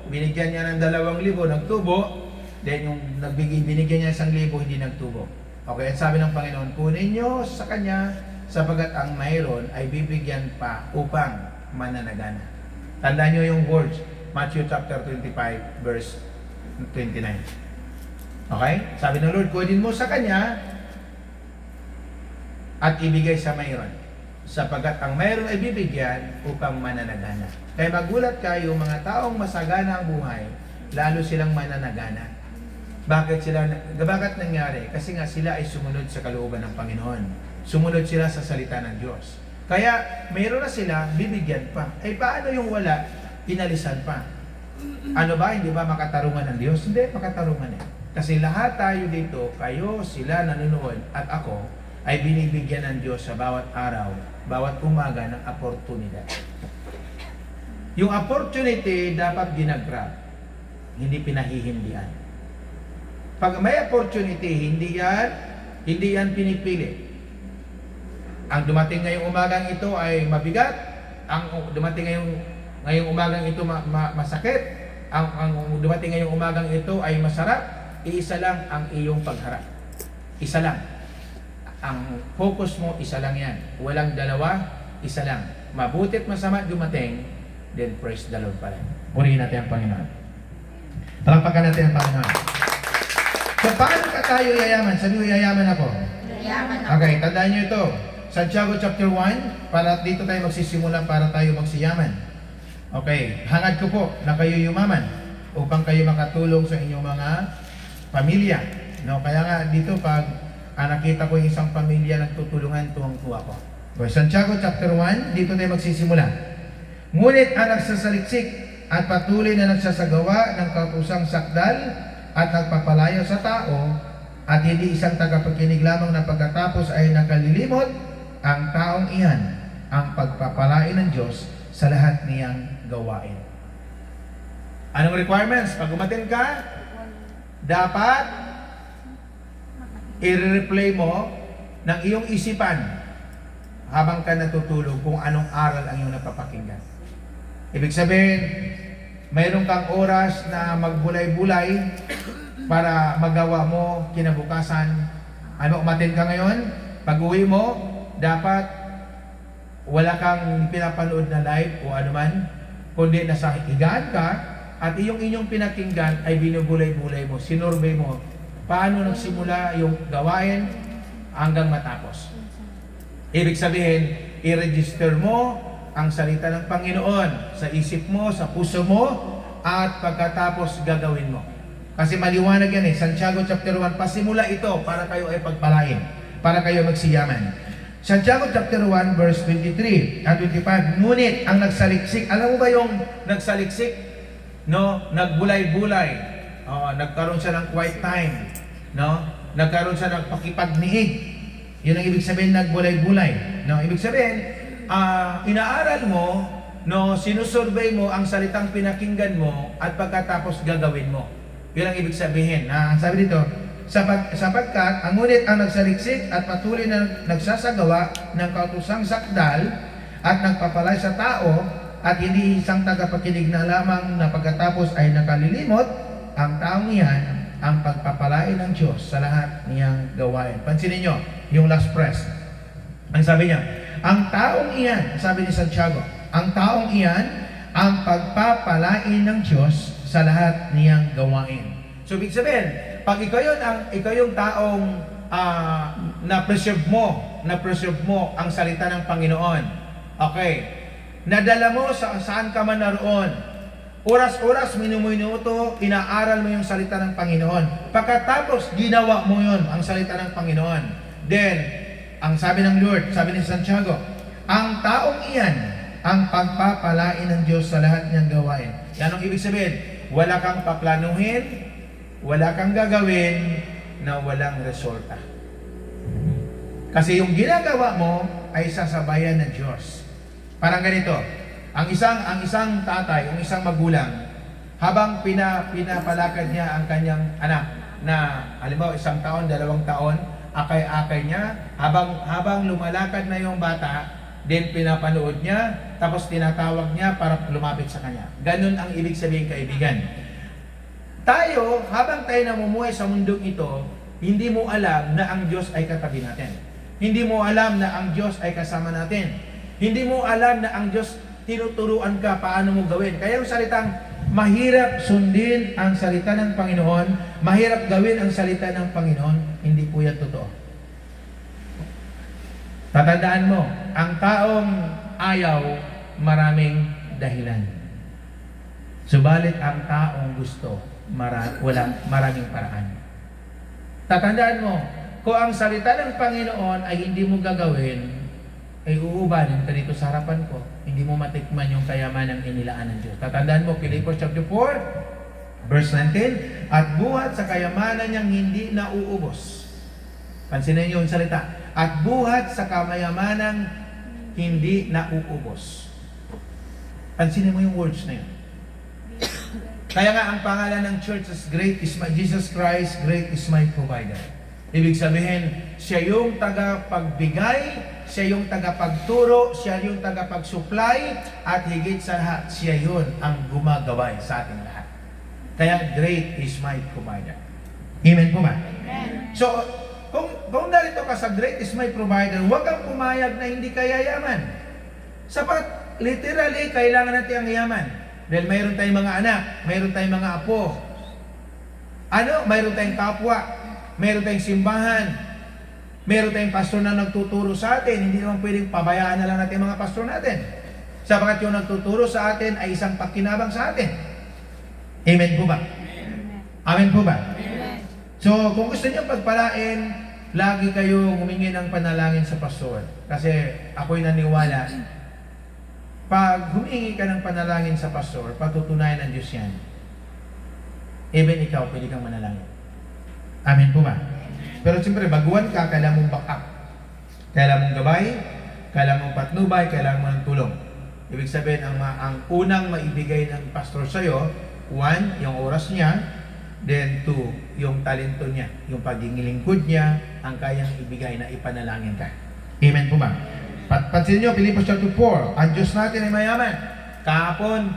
binigyan niya ng 2,000, nagtubo, then yung binigyan niya 1,000, hindi nagtubo. Okay, at sabi ng Panginoon, kunin niyo sa Kanya, sapagat ang mayroon ay bibigyan pa upang mananagana. Tandaan niyo yung words, Matthew chapter 25, verse 29. Okay? Sabi ng Lord, kunin mo sa Kanya at ibigay sa mayroon. Sapagat ang mayroon ay bibigyan upang mananagana. Kaya magulat ka, yung mga taong masagana ang buhay, lalo silang mananagana. Bakit nangyari? Kasi nga sila ay sumunod sa kalooban ng Panginoon. Sumunod sila sa salita ng Diyos. Kaya mayroon na sila, bibigyan pa. Eh paano yung wala, pinalisan pa? Ano ba, hindi ba makatarungan ng Diyos? Hindi, makatarungan eh. Kasi lahat tayo dito, kayo, sila nanonood, at ako, ay binibigyan ng Diyos sa bawat araw, bawat umaga ng oportunidad. Yung opportunity dapat ginagrab, hindi pinahihindian. Pag may opportunity, hindi yan pinipili. Ang dumating ngayong umagang ito ay mabigat, ang dumating ngayong umagang ito masakit, ang dumating ngayong umagang ito ay masarap, iisa lang ang iyong pagharap. Isa lang. Ang focus mo, isa lang yan. Walang dalawa, isa lang. Mabutit masama dumating, then praise the Lord pa rin. Purihin natin ang Panginoon. Talampakan natin ang Panginoon. So, paano ka tayo yayaman? Sabi mo, yayaman ako. Yayaman ako. Okay, tandaan nyo ito. Santiago chapter 1, para dito tayo magsisimula para tayo magsiyaman. Okay, hangad ko po na kayo yumaman upang kayo makatulong sa inyong mga pamilya. No, kaya nga dito pag nakita ko yung isang pamilya nagtutulungan, tuwang-tuwa ko. Okay, Santiago chapter 1, dito tayo magsisimula. Ngunit ang nagsasaliksik at patuloy na nagsasagawa ng kapusang sakdal at nagpapalayo sa tao at hindi isang tagapagkinig lamang na pagkatapos ay nakalilimot, ang taong iyan ang pagpapalain ng Diyos sa lahat niyang gawain. Anong requirements? Pag umatin ka, dapat i-replay mo ng iyong isipan habang ka natutulog kung anong aral ang iyong napapakinggan. Ibig sabihin, mayroon kang oras na magbulay-bulay para magawa mo kinabukasan. Ano, umatin ka ngayon? Pag-uwi mo, dapat wala kang pinapanood na live o anuman, kundi nasa higaan ka at inyong pinakinggan ay binubulay-bulay mo, sinurbay mo. Paano nagsimula yung gawain hanggang matapos. Ibig sabihin, i-register mo ang salita ng Panginoon sa isip mo, sa puso mo, at pagkatapos gagawin mo. Kasi maliwanag yan eh, Santiago chapter 1, pasimula ito para kayo ay pagpalain, para kayo magsiyaman. Santiago chapter 1 verse 23 at 25, ngunit ang nagsaliksik, alam mo ba yung nagsaliksik? No, nagbulay-bulay. nagkaroon siya ng quiet time, no? Nagkaroon siya ng pakipagniig. Yun ang ibig sabihin, nagbulay-bulay, no? Ibig sabihin, inaaral mo, no, sinusurvey mo ang salitang pinakinggan mo at pagkatapos gagawin mo. Yun ang ibig sabihin. Sabi dito, sapagkat ang ngunit ang nagsaliksik at patuloy na nagsasagawa ng kautusang sakdal at nagpapalay sa tao at hindi isang tagapakinig na lamang na pagkatapos ay nakalilimot, ang taong iyan ang pagpapalain ng Diyos sa lahat niyang gawain. Pansinin nyo, yung last press. Ang sabi niya, ang taong iyan, sabi ni Santiago, ang taong iyan ang pagpapalain ng Diyos sa lahat niyang gawain. So, ibig sabihin, pag ikaw yung taong na-preserve mo ang salita ng Panginoon. Okay. Nadala mo saan ka man naroon. Oras-oras, minuto, inaaral mo yung salita ng Panginoon. Pagkatapos, ginawa mo yun, ang salita ng Panginoon. Then, ang sabi ng Lord, sabi ni Santiago, ang taong iyan ang pagpapalain ng Diyos sa lahat niyang gawain. Yan ang ibig sabihin. Wala kang paplanuhin, wala kang gagawin na walang resulta. Kasi yung ginagawa mo ay sasabayan ng Diyos. Parang ganito, ang isang tatay, ang isang magulang, habang pinapalakad niya ang kanyang anak na halimbawa 1 taon, 2 taon, akay-akay niya, habang lumalakad na yung bata, then pinapanood niya, tapos tinatawag niya para lumapit sa kanya. Ganun ang ibig sabihin, kaibigan. Tayo, habang tayo namumuhay sa mundong ito, hindi mo alam na ang Diyos ay katabi natin. Hindi mo alam na ang Diyos ay kasama natin. Hindi mo alam na ang Diyos tinuturuan ka paano mo gawin. Kaya yung salitang mahirap sundin ang salita ng Panginoon, mahirap gawin ang salita ng Panginoon, hindi po yan totoo. Tatandaan mo, ang taong ayaw, maraming dahilan. Subalit ang taong gusto, walang maraming paraan. Tatandaan mo, kung ang salita ng Panginoon ay hindi mo gagawin, ay uubanin ka dito sa harapan ko, hindi mo matikman yung kayamanang inilaan ng Diyos. Tatandaan mo, Philippians chapter 4, verse 19, at buhat sa kayamanan niyang hindi nauubos. Pansinin niyo yung salita. At buhat sa kamayamanang hindi nauubos. Pansinin mo yung words na yun. Kaya nga ang pangalan ng church is great is my Jesus Christ, great is my provider. Ibig sabihin, siya yung tagapagbigay, siya yung tagapagturo, siya yung tagapagsupply, at higit sa lahat, siya yun ang gumagabay sa ating lahat. Kaya great is my provider. Amen po ba? Amen. So, kung narito ka sa great is my provider, huwag kang pumayag na hindi ka yayaman. Sapat, literally, kailangan natin ang yaman. Dahil mayroon tayong mga anak, mayroon tayong mga apo. Mayroon tayong kapwa, mayroon tayong simbahan, mayroon tayong pastor na nagtuturo sa atin. Hindi naman pwedeng pabayaan na lang natin mga pastor natin. Sapagat yung nagtuturo sa atin ay isang pakinabang sa atin. Amen po ba? Amen po ba? Amen. So, kung gusto niyo pagpalain, lagi kayo humingi ng panalangin sa pastor. Kasi ako'y naniwala, pag humingi ka ng panalangin sa pastor, patutunayan ng Diyos yan. Even ikaw, pwede kang manalangin. Amen po ba? Pero siyempre, baguhan ka, kailangan mong back up. Kailangan mong gabay, kailangan mong patnubay, kailangan mo ng tulong. Ibig sabihin, ang unang maibigay ng pastor sa'yo, 1, yung oras niya, then 2, yung talento niya, yung pagiging lingkod niya, ang kayang ibigay na ipanalangin ka. Amen po ba? Pansin nyo, Philippians chapter 4, ang Diyos natin ay mayaman. Kahapon,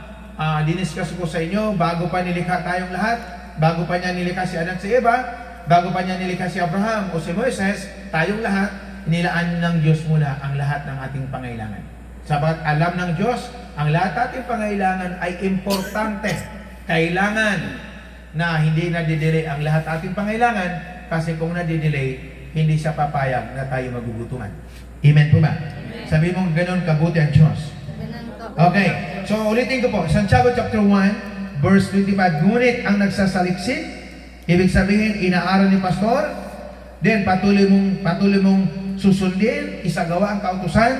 diniscuss ko sa inyo, bago pa nilikha tayong lahat, bago pa niya nilikha si Adan si Eva, bago pa niya nilikha si Abraham o si Moises, tayong lahat, nilaan ng Diyos muna ang lahat ng ating pangailangan. Sabat alam ng Diyos, ang lahat ating pangailangan ay importante. Kailangan na hindi nadidelay ang lahat ating pangailangan, kasi kung nadidelay, hindi siya papayag na tayo magugutuman. Amen po ba? Amen. Sabi mo, ganun kabuti ang Diyos. Ganun to. Okay, so ulitin ko po, Santiago chapter 1, verse 25, ngunit ang nagsasaliksik, ibig sabihin, inaaral ni pastor, then patuloy mong susundin, isagawa ang kautusan,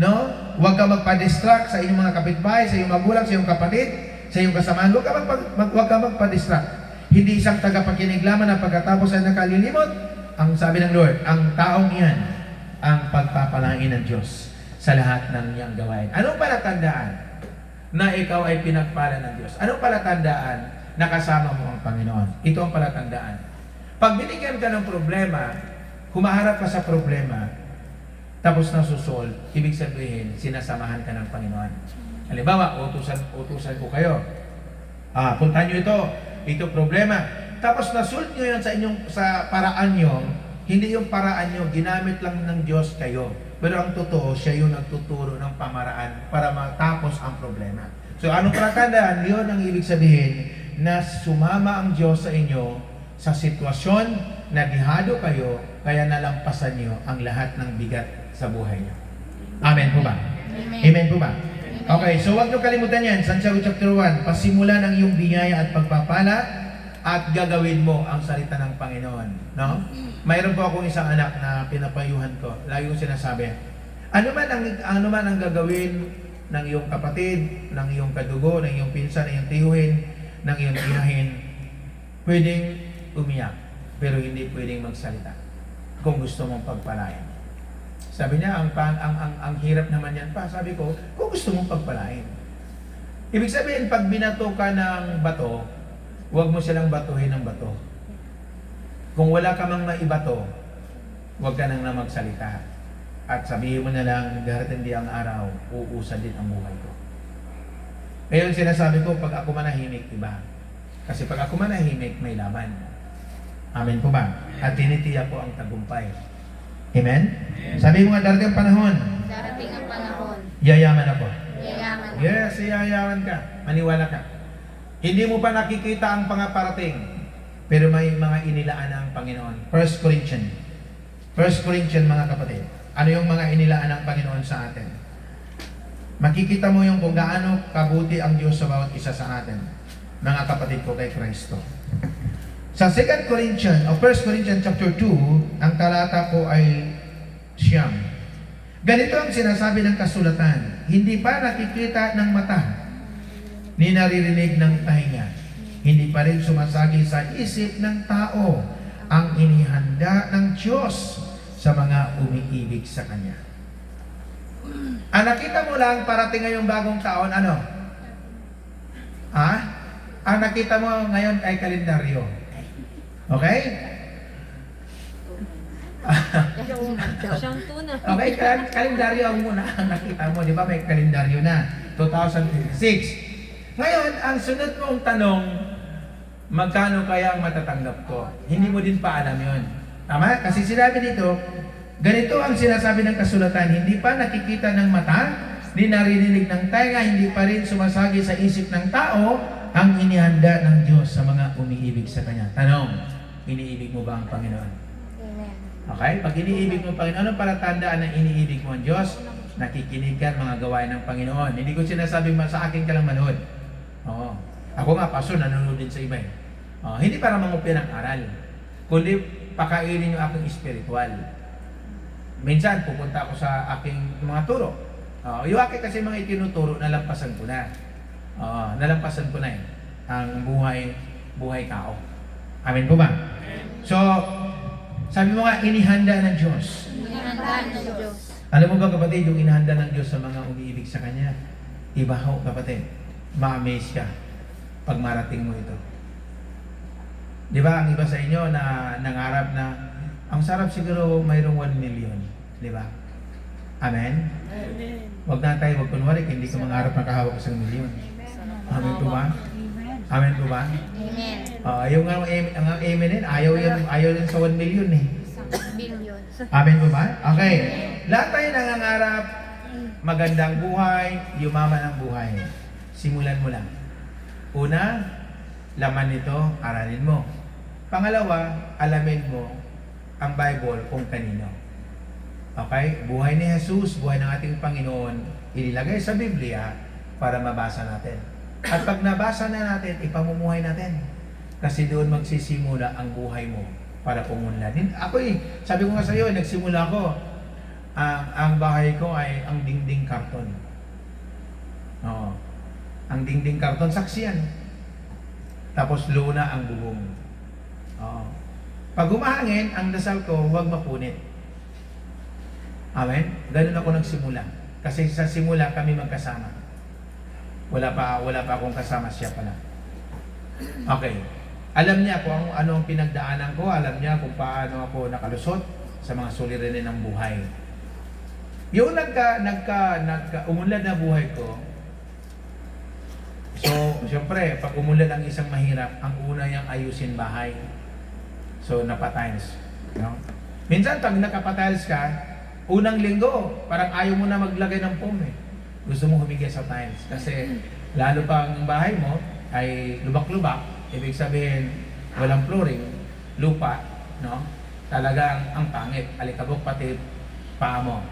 no? Huwag ka magpa-distract sa inyong mga kapitbahay, sa iyong magulang, sa iyong kapatid, sa iyong kasamahan. Huwag ka magpa-distract. Hindi isang tagapakinig lamang na pagkatapos ay nakalilimot. Ang sabi ng Lord, ang taong iyan ang pagpapalain ng Diyos sa lahat ng iyang gawain. Anong palatandaan na ikaw ay pinagpala ng Diyos? Anong palatandaan na kasama mo ang Panginoon? Ito ang palatandaan. Pag binigyan ka ng problema, humaharap ka sa problema, tapos nasusolve, ibig sabihin, sinasamahan ka ng Panginoon. Halimbawa, utusan ko kayo. Puntahan nyo ito problema. Tapos nasolve nyo yan sa paraan nyo, hindi yung paraan nyo, ginamit lang ng Diyos kayo. Pero ang totoo, siya yung nagtuturo ng pamaraan para matapos ang problema. So anong palatandaan? Yun ang ibig sabihin na sumama ang Diyos sa inyo sa sitwasyon na gihado kayo, kaya nalampasan nyo ang lahat ng bigat sa buhay nyo. Amen po ba? Amen. Amen po ba? Okay, so huwag nyo kalimutan yan. Santiago chapter 1, pasimulan ang iyong biyaya at pagpapala at gagawin mo ang salita ng Panginoon. No? Mayroon po akong isang anak na pinapayuhan ko. Lagi kong sinasabi, ano man ang gagawin ng iyong kapatid, ng iyong kadugo, ng iyong pinsan, ng iyong tiyuhin, ng iyong inahin, pwedeng umiyak, pero hindi pwedeng magsalita kung gusto mong pagpalain. Sabi niya, ang hirap naman yan pa. Sabi ko, kung gusto mong pagpalain. Ibig sabihin, pag binato ka ng bato, huwag mo silang batuhin ng bato. Kung wala ka mang maibato, huwag ka nang na magsalita. At sabihin mo na lang, darating di ang araw, uusan din ang buhay ko. Ngayon sinasabi ko, pag ako manahimik, iba. Kasi pag ako manahimik, may laban. Amen po ba? At tinitiyak ko ang tagumpay. Amen? Sabi mo nga, darating ang panahon, Darating ang panahon. yayaman ako. Yayaman ako. Yes, yayaman ka. Maniwala ka. Hindi mo pa nakikita ang pangaparating, pero may mga inilaan ng Panginoon. 1 Corinthians mga kapatid. Ano yung mga inilaan ng Panginoon sa atin? Makikita mo yung kung gaano kabuti ang Diyos sa bawat isa sa atin, mga kapatid ko kay Kristo. Sa 2 Corinthians, o 1 Corinthians chapter 2, ang talata po ay siyam. Ganito ang sinasabi ng kasulatan, hindi pa nakikita ng mata, ni naririnig ng tainga, hindi pa rin sumasagi sa isip ng tao ang inihanda ng Diyos sa mga umiibig sa Kanya. Nakita mo lang parating ngayong bagong taon, ano? Ang nakita mo ngayon ay kalendaryo. Okay? Siyang tuna. Okay, kalendaryo ang muna ang nakita mo. Di ba may kalendaryo na? 2026. Ngayon, ang sunod mong tanong, magkano kaya ang matatanggap ko? Hindi mo din pa alam yun. Tama? Kasi sinabi dito, ganito ang sinasabi ng kasulatan, hindi pa nakikita ng mata, ni naririnig ng tainga, hindi pa rin sumasagi sa isip ng tao, ang inihanda ng Diyos sa mga umiibig sa Kanya. Tanong, iniibig mo ba ang Panginoon? Amen. Okay? Pag iniibig mo ang Panginoon, ano para tandaan na iniibig mo ang Diyos? Nakikinig ka mga gawain ng Panginoon. Hindi ko sinasabing sa akin ka lang manood. Oo. Ako nga, pastor, nanonood din sa iba eh. Hindi para mangupi ng aral, kundi pakainin yung aking spiritual. Minsan, pupunta ako sa aking mga turo. Yung aking kasi mga itinuturo, nalampasan ko na. Nalampasan ko na eh. Ang buhay tao. Amen po ba? So, sabi mo nga, inihanda ng Diyos. Inihanda ng Diyos. Alam mo ba kapatid, yung inihanda ng Diyos sa mga umiibig sa Kanya, iba ho kapatid, ma-amaze ka pag marating mo ito. Di ba, ang iba sa inyo na nangarap na, ang sarap siguro mayroong 1 million. Di ba? Amen? Amen. Huwag na tayo, huwag kunwari, hindi ka mangarap na kahawak sa 1 million. Amen po ba? Amen po ba? Amen. Yung ang amen din, ayaw yun sa 1 million eh. Billion. Amen po ba? Okay. Lahat tayo nangangarap, magandang buhay, yumaman ang buhay. Simulan mo lang. Una, laman nito, aralin mo. Pangalawa, alamin mo ang Bible kung kanino. Okay? Buhay ni Jesus, buhay ng ating Panginoon, ililagay sa Biblia para mabasa natin. At pag nabasa na natin, ipamumuhay natin. Kasi doon magsisimula ang buhay mo para pumunlad. Ako sabi ko nga sa iyo, nagsimula ako. Ang bahay ko ay ang dingding karton. Oo. Ang dingding karton, saksi yan. Tapos luna ang bubong. Oo. Pag humahangin, ang dasal ko, huwag mapunit. Amen? Ganun ako nagsimula. Kasi sa simula kami magkasama. Wala pa akong kasama, siya pala. Okay. Alam niya kung ano ang pinagdaanan ko, alam niya kung paano ako nakalusot sa mga suliranin ng buhay. Yung umunlad na buhay ko, so, siyempre, pag umunlad ang isang mahirap, ang una niyang ayusin bahay. So, napatiles. No? Minsan, pag nakapatiles ka, unang linggo, parang ayaw mo na maglagay ng foam eh. Gusto mo humigay sa tiles. Kasi, lalo pa ang bahay mo ay lubak-lubak, ibig sabihin, walang flooring, lupa, no? Talagang ang pangit, alikabok pati paa mo.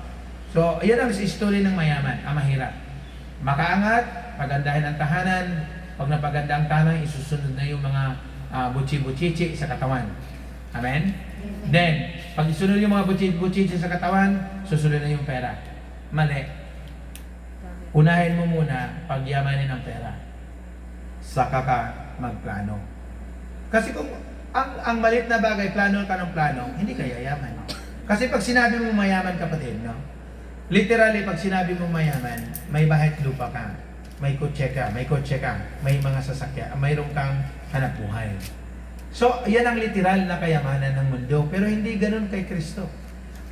So, yan ang history ng mayaman, ang mahirap. Makaangat, pagandahin ang tahanan, pag napaganda ang tahanan, isusunod na yung mga butsi-butsichi sa katawan. Amen? Then, pag isunod yung mga butsi-butsichi sa katawan, susunod na yung pera. Mali. Unahin mo muna pagyamanin ang pera. Saka ka magplano. Kasi kung ang maliit na bagay, plano ka ng plano, hindi ka yayaman. Kasi pag sinabi mo mayaman, kapatid, no? Literally, pag sinabi mo mayaman, may bahay at lupa ka, may kotse ka, may mga sasakyan, mayroon kang hanap buhay. So, yan ang literal na kayamanan ng mundo. Pero hindi ganun kay Kristo.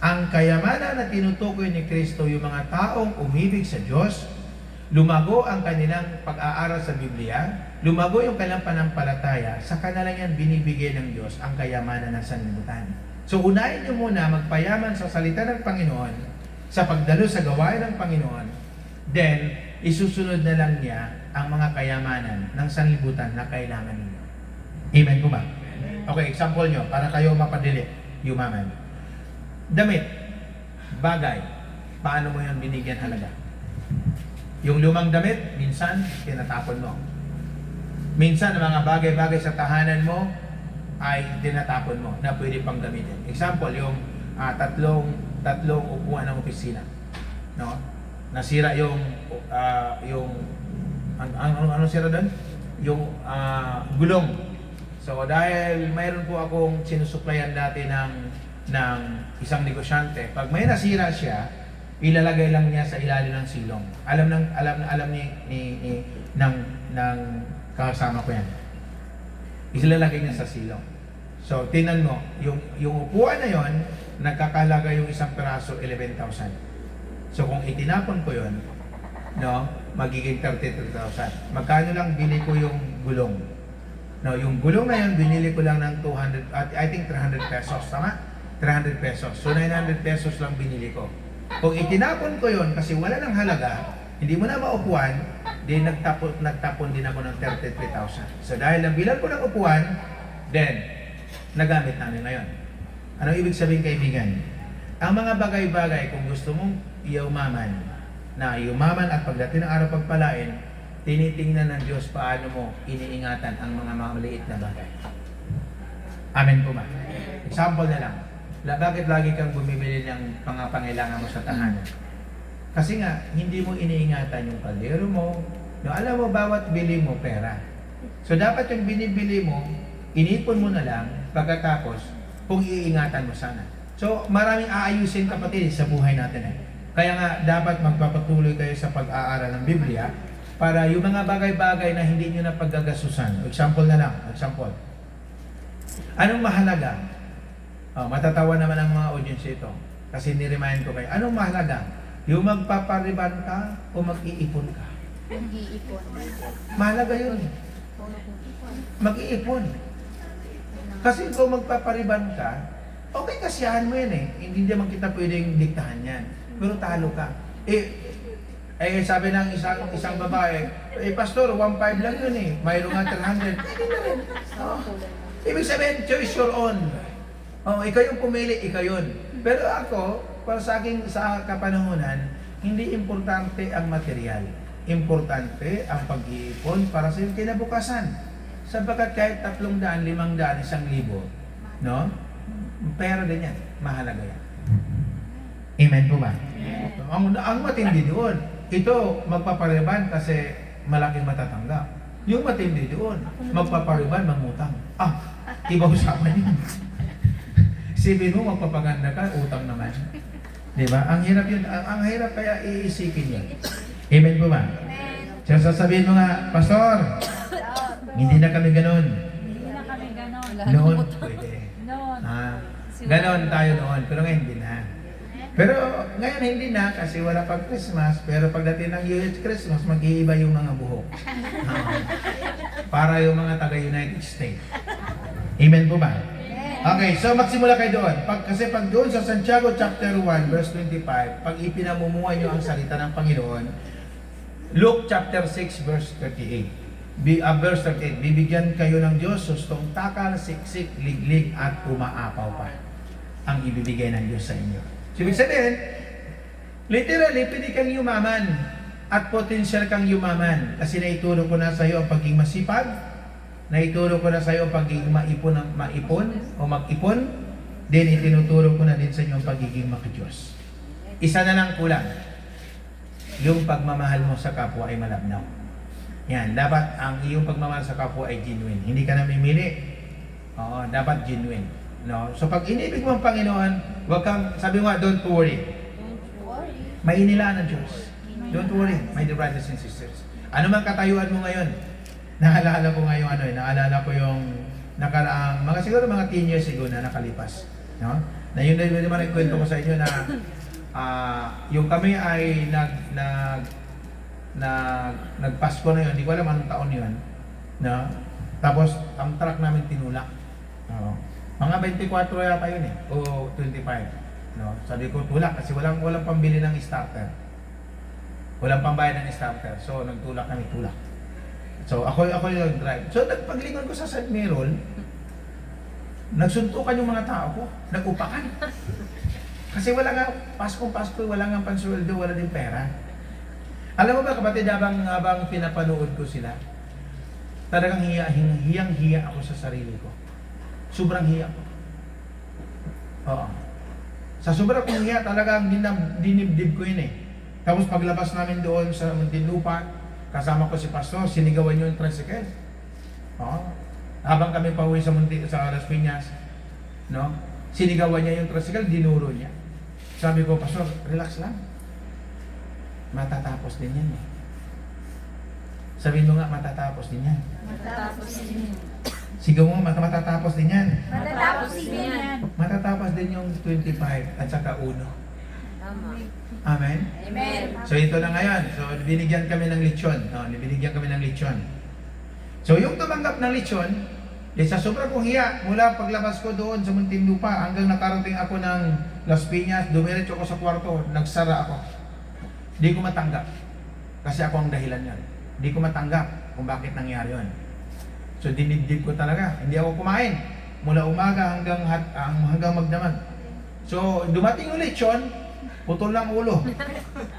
Ang kayamanan na tinutukoy ni Kristo, yung mga taong umibig sa Diyos, lumago ang kanilang pag-aaral sa Biblia, lumago yung kanilang panampalataya, sa kanila yan binibigay ng Diyos ang kayamanan ng sanlibutan. So, unahin nyo muna magpayaman sa salita ng Panginoon, sa pagdalo sa gawain ng Panginoon, then, isusunod na lang niya ang mga kayamanan ng sanlibutan na kailangan ninyo. Amen po ba? Okay, example nyo, para kayo mapadili, yumaman. Damit, bagay, paano mo yan binigyan halaga? Yung lumang damit, minsan, tinatapon mo. Minsan, ang mga bagay-bagay sa tahanan mo, ay tinatapon mo na pwede pang gamitin. Example, yung tatlong upuan ng opisina. No? Nasira yung ano sira doon? Yung gulong. So dahil mayroon po akong sinusuplayan dati ng isang negosyante, pag may nasira siya, ilalagay lang niya sa ilalim ng silong. Alam ng kasama ko yan. Ilalagay niya sa silong. So tingnan mo, yung upuan na yon, nagkakalaga yung isang peraso 11,000. So kung itinapon ko yon, no, magiging 33,000. Magkano lang bili ko yung gulong? No, yung gulong na yun, binili ko lang ng 200, I think 300 pesos, tama? 300 pesos. So 900 pesos lang binili ko. Kung itinapon ko yon kasi wala nang halaga, hindi mo na maupuan, di nagtapon din ako ng 33,000. So dahil nabilan ko ng upuan, then, nagamit namin ngayon. Ano ibig sabihin, kaibigan? Ang mga bagay-bagay, kung gusto mong yumaman at pagdating ng araw pagpalain, tinitingnan ng Diyos paano mo iniingatan ang mga maliit na bagay. Amen po ba? Example na lang. Bakit lagi kang bumibili ng mga pangailangan mo sa tahanan? Kasi nga, hindi mo iniingatan yung kaldero mo. No, alam mo, bawat bili mo, pera. So, dapat yung binibili mo, inipon mo na lang, pagkatapos, kung iingatan mo sana. So, maraming aayusin, kapatid, sa buhay natin eh. Kaya nga, dapat magpapatuloy kayo sa pag-aaral ng Biblia, para yung mga bagay-bagay na hindi nyo na paggagasusan. Example na lang, example. Anong mahalaga? Matatawa naman ang mga audience ito. Kasi ni-remind ko kayo, anong mahalaga? Yung magpapariban ka o mag-iipon ka? Mag-iipon. Mahalaga yun. Mag-iipon. Kasi kung magpapariban ka, okay, kasiyahan mo yan eh. Hindi naman kita pwedeng diktahan yan. Pero talo ka. Sabi ng isang babae, pastor, 1.5 lang yun eh. Mayroon nga 300. Pwede na rin. Ibig sabihin, choice your own. Ikaw yung pumili, ikaw yun. Pero ako, para sa akin, sa kapanahunan, hindi importante ang material. Importante ang pag-iipon para sa iyong kinabukasan. Sapagkat kahit 300, 500, 1,000, no? Pera din yan. Mahalaga yan. Amen po ba? Ang matindi doon, ito magpapariban kasi malaking matatanggap. Yung matindi doon, magpapariban, mangutang. Iba usapan yun. Isipin mo, magpapaganda ka, utang naman. Di ba? Ang hirap yun. Ang hirap kaya iisipin yun. Amen po ba? So sasabihin mo nga, Pastor, hindi na kami ganun. Hindi na kami ganon. Noon, pwede. Noon. Ganon tayo noon, pero ngayon hindi na. Pero ngayon hindi na kasi wala pang Christmas, pero pagdating ng Christmas, mag-iiba yung mga buhok. Para yung mga taga-United States. Amen po ba? Okay, so magsimula kayo doon. Kasi pag doon sa Santiago chapter 1, verse 25, pag ipinamumuhay nyo ang salita ng Panginoon, Luke chapter 6, verse 38. Verse 38, bibigyan kayo ng Diyos, sustong takal, siksik, liglig, at umaapaw pa ang ibibigay ng Diyos sa inyo. So, ibig sabihin, literally, pwede kang yumaman at potensyal kang yumaman kasi naituro ko na sa iyo ang pagiging masipag, naituro ko na sa iyo ang pagiging maipon o mag-ipon, then itinuturo ko na din sa inyo ang pagiging makidiyos. Isa na lang kulang, yung pagmamahal mo sa kapwa ay malabnaw. Yan, dapat ang iyong pagmamahal sa kapwa ay genuine. Hindi ka namimili. Oo, dapat genuine. No? So pag inibig mo ang Panginoon, wag kang, sabi mo nga, don't worry. May inilaan ng Diyos. Don't worry, my dear brothers and sisters. Ano man katayuan mo ngayon? Naalala ko ngayon naalala ko yung nakaraang, siguro mga 10 years ago na nakalipas. No? Na yun na naman ang kwento ko sa inyo na yung kami ay nagpasko na yun, hindi ko alam anong taon yun. No? Tapos, ang truck namin tinulak. Mga 24 yata yun o 25. No? Sabi ko, tulak kasi walang pambili ng starter. Walang pambayad ng starter. So, nagtulak kami, tulak. So, ako yung nag-drive. So, paglingon ko sa side mirror, nagsuntukan yung mga tao ko. Nag-upakan. Kasi wala nga, Pasko, wala nga pansweldo, wala din pera. Alam mo ba kapatid, habang pinapanood ko sila, talagang hiyang-hiya ako sa sarili ko. Sobrang hiya ko. Oo. Sa sobrang hiya, talagang dinibdib ko yun Tapos paglabas namin doon sa Muntinlupa, kasama ko si Pastor, sinigawan niyo yung tricycle. Oo. Habang kami pauwi sa Las Piñas, no? Sinigawan niya yung tricycle, dinuro niya. Sabi ko, Pastor, relax lang. Matatapos din yan Sabihin mo nga, matatapos din yan. Matatapos din. Sigaw mo, matatapos din yan. Matatapos din yan. Matatapos din yung 25 at saka 1. Tama. Amen? Amen. So ito na ngayon. So binigyan kami ng lechon. Binigyan kami ng lechon. So yung tumanggap ng lechon, sa sobrang kong hiya, mula paglabas ko doon sa Muntinlupa hanggang nakarating ako ng Las Piñas, dumiretso ako sa kwarto, nagsara ako. Hindi ko matanggap. Kasi ako ang dahilan yan. Hindi ko matanggap kung bakit nangyari yun. So dinibdib ko talaga. Hindi ako kumain. Mula umaga hanggang magdamag. So dumating yung lechon, putol lang ulo.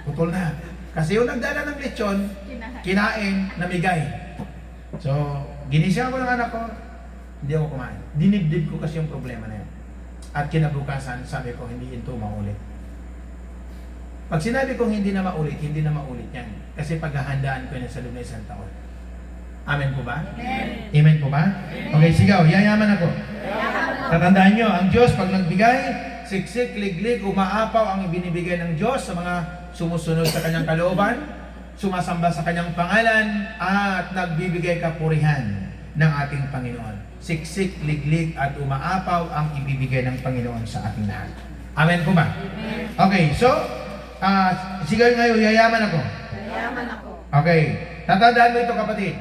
Putol na. Kasi yung nagdala ng lechon, kinain, namigay. So ginising ako ng anak ko, hindi ako kumain. Dinibdib ko kasi yung problema na yun. At kinabukasan, sabi ko, hindi ito maulit. Pag sinabi kong hindi na maulit yan. Kasi paghahandaan ko na sa loob ng isang taon. Amen po ba? Amen. Amen po ba? Okay, sigaw, yayaman ako. Tatandaan nyo, ang Diyos pag nagbigay, siksik, liglig, umaapaw ang ibinibigay ng Diyos sa mga sumusunod sa kanyang kalooban, sumasamba sa kanyang pangalan, at nagbibigay kapurihan ng ating Panginoon. Siksik, liglig, at umaapaw ang ibibigay ng Panginoon sa ating lahat. Amen po ba? Okay, so, sigaw ngayon, yayaman ako. Yayaman ako. Okay, tatandaan mo ito kapatid.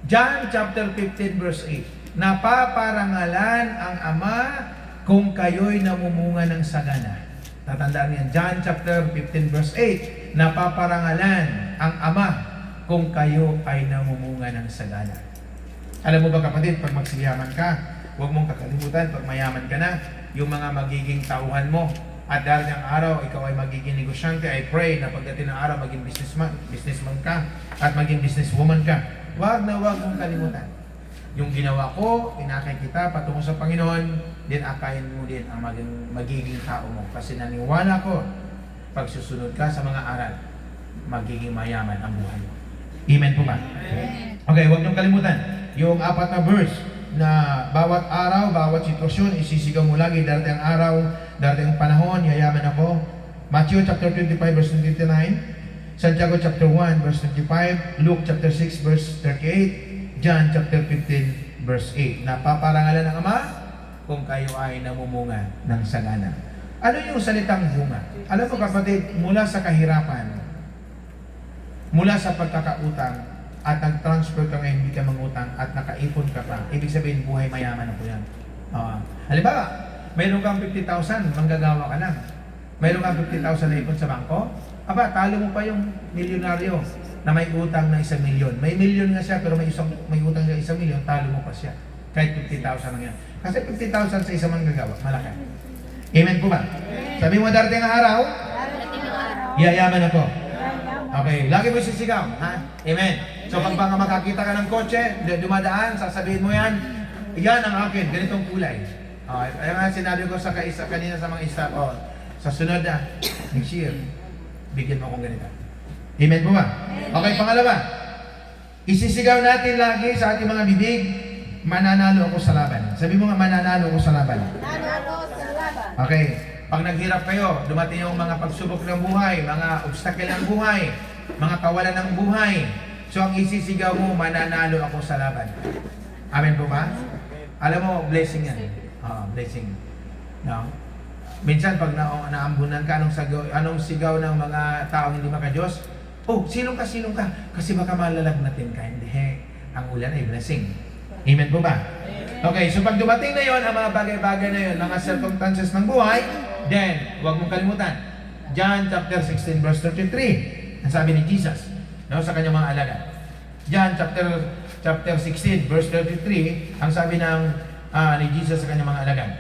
John chapter 15 verse 8. Napaparangalan ang Ama kung kayo'y namumunga ng sagana. Tatandaan niyan, John chapter 15 verse 8. Napaparangalan ang Ama kung kayo ay namumunga ng sagana. Alam mo ba kapatid, pag magsiyaman ka, huwag mong kakalimutan, pag mayaman ka na, yung mga magiging tauhan mo. At dahil ng araw, ikaw ay magiging negosyante, I pray na pagdating ng araw, maging businessman ka, at maging businesswoman ka. Huwag na huwag mong kalimutan. Yung ginawa ko, inakay kita patungo sa Panginoon, din akayin mo din ang magiging tao mo. Kasi naniwala ko, pag susunod ka sa mga aral, magiging mayaman ang buhay mo. Amen po ba? Okay, huwag niyong kalimutan. Yung 4 na verse na bawat araw, bawat sitwasyon, isisigaw mo lagi, darating ang araw, darating ang panahon, yayaman ako. Matthew chapter 25 verse 29, Santiago chapter 1 verse 25, Luke chapter 6 verse 38, John chapter 15 verse 8. Napaparangalan ng Ama kung kayo ay namumunga ng sagana. Ano yung salitang bunga? Alam mo kapatid, mula sa kahirapan, mula sa pagkakautang, at nag-transfer ka ngayon, hindi ka mangutang, at nakaipon ka pa, ibig sabihin buhay mayaman ako yan. Halimbawa, mayroon kang 50,000, manggagawa ka lang. Mayroon kang 50,000 na ipon sa bangko, aba, talo mo pa yung milyonaryo na may utang na 1 milyon. May milyon nga siya, pero may utang na 1 milyon, talo mo pa siya. Kahit 50,000 lang yan. Kasi 50,000 sa isang manggagawa, malaki. Amen po ba? Sabi mo, darating ang araw, yayaman ako. Okay, lagi mo sisigaw, ha? Amen. So pag mga makakita ka ng kotse, dumadaan, sasabihin mo yan, yan ang akin, ganitong kulay. Okay, kaya nga sinabi ko sa kanina sa mga isa, sa sunod na, next year, bigyan mo akong ganito. Amen po ba? Okay, pangalawa, isisigaw natin lagi sa ating mga bibig, mananalo ako sa laban. Sabi mo nga, mananalo ako sa laban. Okay, pag naghirap kayo, dumating yung mga pagsubok ng buhay, mga obstacle ng buhay, mga kawalan ng buhay. So ang isisigaw mo, mananalo ako sa laban. Amen po ba? Alam mo, blessing yan. Blessing. No? Minsan pag naambunan ka, anong sigaw ng mga taong hindi maka-Diyos? Oh, silong ka, kasi baka malalagnatin ka. Hindi, ang ulan ay blessing. Amen po ba? Okay, so pag dumating na yon, ang mga bagay-bagay na yon, mga circumstances ng buhay, then, huwag mong kalimutan. John chapter 16 verse 33, ang sabi ni Jesus, no, sa kanyang mga alagad. John chapter 16 verse 33, ang sabi ni Jesus sa kanyang mga alagad.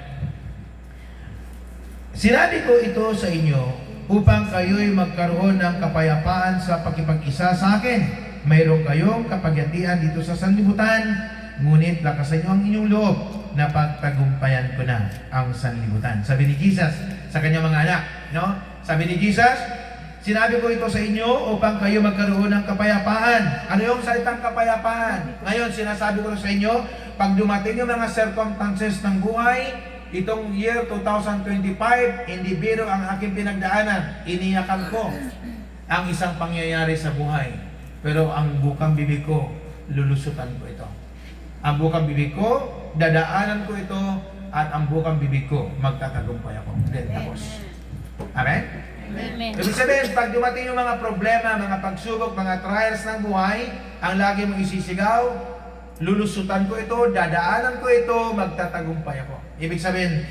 Sinabi ko ito sa inyo upang kayo'y magkaroon ng kapayapaan sa pakipag-isa sa akin. Mayroon kayong kapagyatian dito sa sanlibutan, ngunit lakasan niyo ang inyong loob na pagtagumpayan ko na ang sanlibutan. Sabi ni Jesus sa kanyang mga anak, no? Sabi ni Jesus, sinabi ko ito sa inyo upang kayo magkaroon ng kapayapaan. Ano yung salitang kapayapaan? Ngayon, sinasabi ko sa inyo, pag dumating yung mga circumstances ng buhay, itong year 2025, hindi biro ang aking pinagdaanan. Iniyakan ko ang isang pangyayari sa buhay. Pero ang bukang bibig ko, lulusutan ko ito. Ang bukang bibig ko, dadaanan ko ito, at ang bukang bibig ko, magtatagumpay ako. Then, tapos. Amen? Amen. Ibig sabihin, pag dumating yung mga problema, mga pagsubok, mga trials ng buhay, ang lagi mong isisigaw, lulusutan ko ito, dadaanan ko ito, magtatagumpay ako. Ibig sabihin,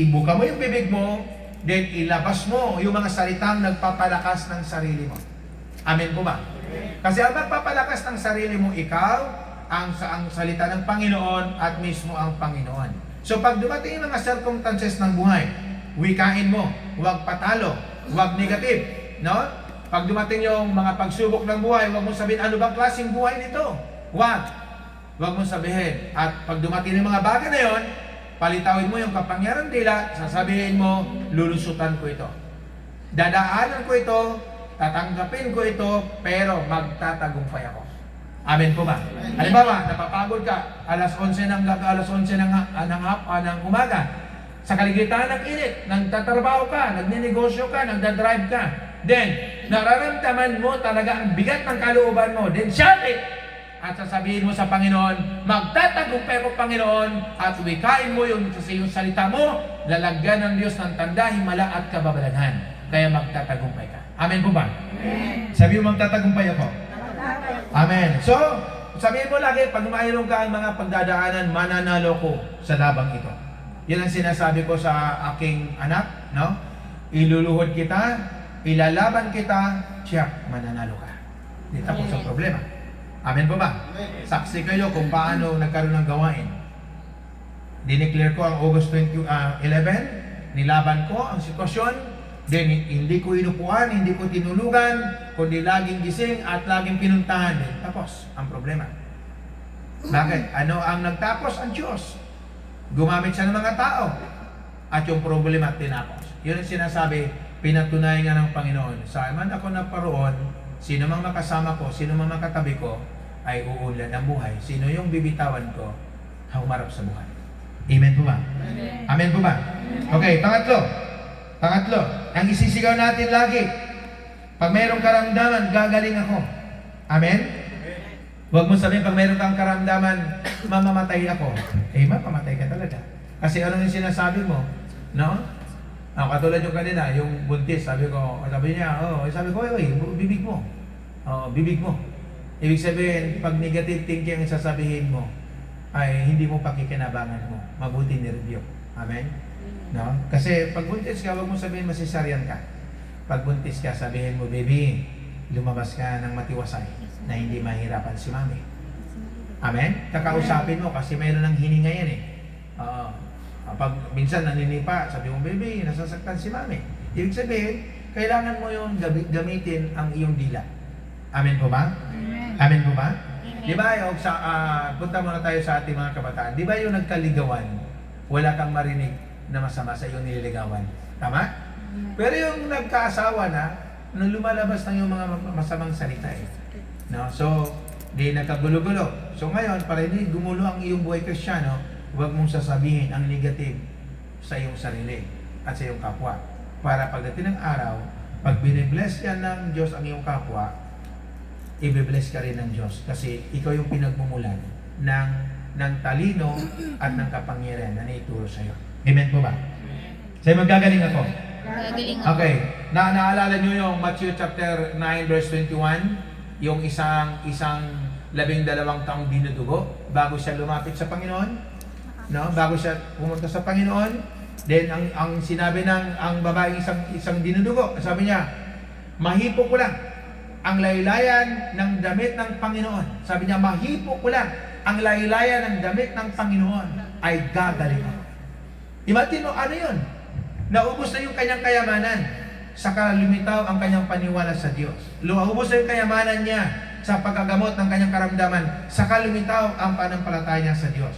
ibuka mo yung bibig mo, then ilabas mo yung mga salitang nagpapalakas ng sarili mo. Amen po ba? Kasi ang magpapalakas ng sarili mo, ikaw, ang salita ng Panginoon at mismo ang Panginoon. So pag dumating yung mga circumstances ng buhay, wikain mo, huwag patalo, huwag negative, no? Pag dumating yung mga pagsubok ng buhay, huwag mong sabihin, ano bang klaseng buhay nito? Huwag mong sabihin. At pag dumating yung mga bagay na yon, palitawin mo yung kapangyarihan nila, sasabihin mo, lulusutan ko ito. Dadaanan ko ito, tatanggapin ko ito, pero magtatagumpay ako. Amen po ba? Halimbawa, napapagod ka, alas 11 ng umaga, sa kaligitan ng init, nagtatrabaho ka, nagninegosyo ka, nagdadrive ka, then, nararamdaman mo talaga ang bigat ng kalooban mo, then shout it! At sasabihin mo sa Panginoon, magtatagumpay ko Panginoon, at wikain mo yung salita mo, lalagyan ng Diyos ng tanda, himala at kababalaghan. Kaya magtatagumpay ka. Amen po ba? Amen. Sabi mo, magtatagumpay ako. Amen. So, sabihin mo lagi, pag mayroon ka ang mga pagdadaanan, mananalo ko sa labang ito. Yan ang sinasabi ko sa aking anak, no? Iluluhod kita, ilalaban kita, tiyak, mananalo ka. Hindi tapos ang problema. Amen po ba? Saksi kayo kung paano nagkaroon ng gawain. Dineclare ko ang August 11, nilaban ko ang sitwasyon, then hindi ko inupuan, hindi ko tinulugan, kundi laging gising at laging pinuntahan. Then tapos ang problema. Bakit? Ano ang nagtapos? Ang Diyos. Gumamit siya ng mga tao. At yung problema tinapos. Yun ang sinasabi, pinatunayan nga ng Panginoon. Saan man ako naparoon, Sino mang makasama ko, sino mang makatabi ko, ay uunlad ng buhay. Sino yung bibitawan ko, humarap sa buhay. Amen po ba? Amen po ba? Okay, pangatlo. Pangatlo, ang isisigaw natin lagi, pag mayroong karamdaman, gagaling ako. Amen? Huwag mo sabihin, pag mayroong kang karamdaman, mamamatay ako. Mamamatay ka talaga. Kasi ano yung sinasabi mo? No? Katulad yung kanina, yung buntis, sabi ko, bibig mo. Bibig mo. Ibig sabihin, pag negative thinking ang sasabihin mo, ay hindi mo pakikinabangan mo. Mabuti ni-review. Amen? No? Kasi pag buntis ka, huwag mo sabihin masisaryan ka. Pag buntis ka, sabihin mo, baby, lumabas ka ng matiwasay na hindi mahirapan si mami. Amen? Kakausapin mo kasi mayroon ng hininga yan eh. Pag minsan naninipa, sabi mo, baby, nasasaktan si mami. Ibig sabihin, kailangan mo yung gamitin ang iyong dila. Amen po ba? Amen po ba? Di ba yung punta muna tayo sa ating mga kabataan. Di ba yung nagkaligawan, wala kang marinig na masama sa iyong nililigawan? Tama? Pero yung nagkaasawa na, nung lumalabas ng yung mga masamang salita eh. No? So, di nagkagulo-gulo. So ngayon, para hindi gumulo ang iyong buhay Kristiyano, huwag mong sasabihin ang negative sa iyong sarili at sa iyong kapwa. Para pagdating ng araw, pag binibless yan ng Diyos ang iyong kapwa, i-bless ka rin ng Diyos kasi ikaw yung pinagmumulan ng talino at ng kapangyarihan na naituro sa iyo. Amen po ba? Sa'yo magagaling ako. Gagaling ako. Okay. Naalala nyo yung Matthew chapter 9 verse 21? Yung isang 12 taong dinudugo bago siya lumapit sa Panginoon? No? Bago siya pumunta sa Panginoon? Then ang sinabi ng ang babaeng isang dinudugo, sabi niya, mahipo ko lang ang laylayan ng damit ng Panginoon. Sabi niya, mahipo ko lang ang laylayan ng damit ng Panginoon ay gagaling ako. Imagine mo, ano yun? Naubos na yung kanyang kayamanan. Saka lumitaw ang kanyang paniwala sa Diyos. Naubos na yung kayamanan niya sa pagkagamot ng kanyang karamdaman. Saka lumitaw ang panampalataya niya sa Diyos.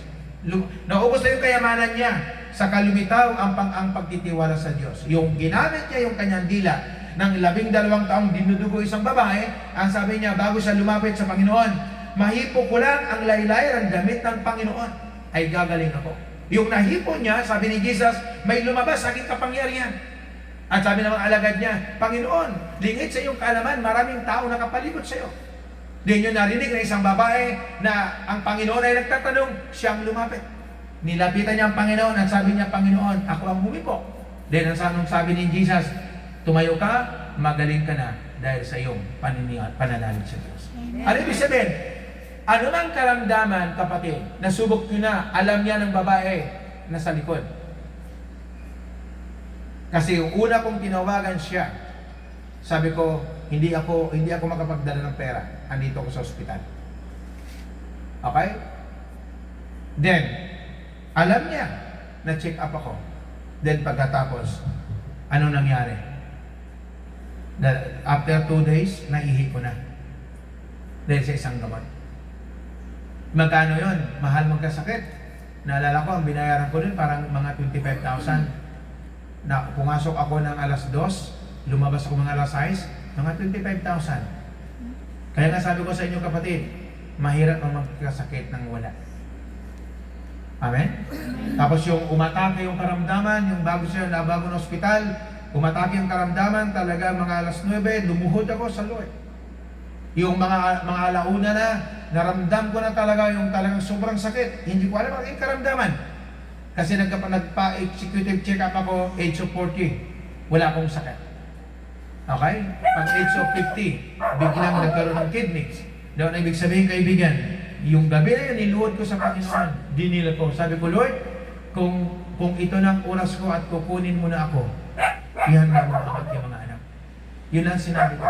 Naubos na yung kayamanan niya. Saka lumitaw ang pagtitiwala sa Diyos. Yung ginamit niya yung kanyang dila ng 12 taong dinudugo isang babae, ang sabi niya, bago siya lumapit sa Panginoon, mahipo ko lang ang laylayan ng damit ng Panginoon, ay gagaling ako. Yung nahipo niya, sabi ni Jesus, may lumabas sa aking kapangyarihan. At sabi ng mga alagad niya, Panginoon, lingid sa iyong kaalaman, maraming tao nakapalibot sa iyo. Di niyo narinig na isang babae na ang Panginoon ay nagtatanong, siyang lumapit. Nilapitan niya ang Panginoon at sabi niya, Panginoon, ako ang humipo. Then ang sabi ni Jesus, tumayo ka, magaling ka na dahil sa iyong pananalig sa Diyos. Ano ibig sabihin? Ano mang karamdaman, kapatid, nasubok ko na, alam niya ng babae na sa likod. Kasi yung una kong tinawagan siya, sabi ko, hindi ako makapagdala ng pera. Andito ako sa ospital. Okay? Then, alam niya na check up ako. Then pagkatapos, anong nangyari? After 2 days, naihi ko na. Dahil sa isang gamot. Magkano yun? Mahal magkasakit. Naalala ko, ang binayaran ko din parang mga 25,000. Na pumasok ako ng alas 2, lumabas ako mga alas 6, mga 25,000. Kaya nga sabi ko sa inyo kapatid, mahirap ang magkasakit ng wala. Amen? Tapos yung umatake yung karamdaman, yung bago ng ospital, umatake yung karamdaman, talaga mga alas 9, lumuhod ako sa Lord. Yung mga alauna na, naramdam ko na talaga yung talagang sobrang sakit. Hindi ko alam ang karamdaman. Kasi nagpa-executive check-up ako, age of 40. Wala akong sakit. Okay? Pag age of 50, biglang nagkaroon ng kidneys. Daw na ibig sabihin, kaibigan, yung gabi na yun, niluhod ko sa Panginoon. Dinila ko. Sabi ko, Lord, kung ito ng oras ko at kukunin mo na ako, yan na mo ang aking mga anak. Yun ang sinabi ko.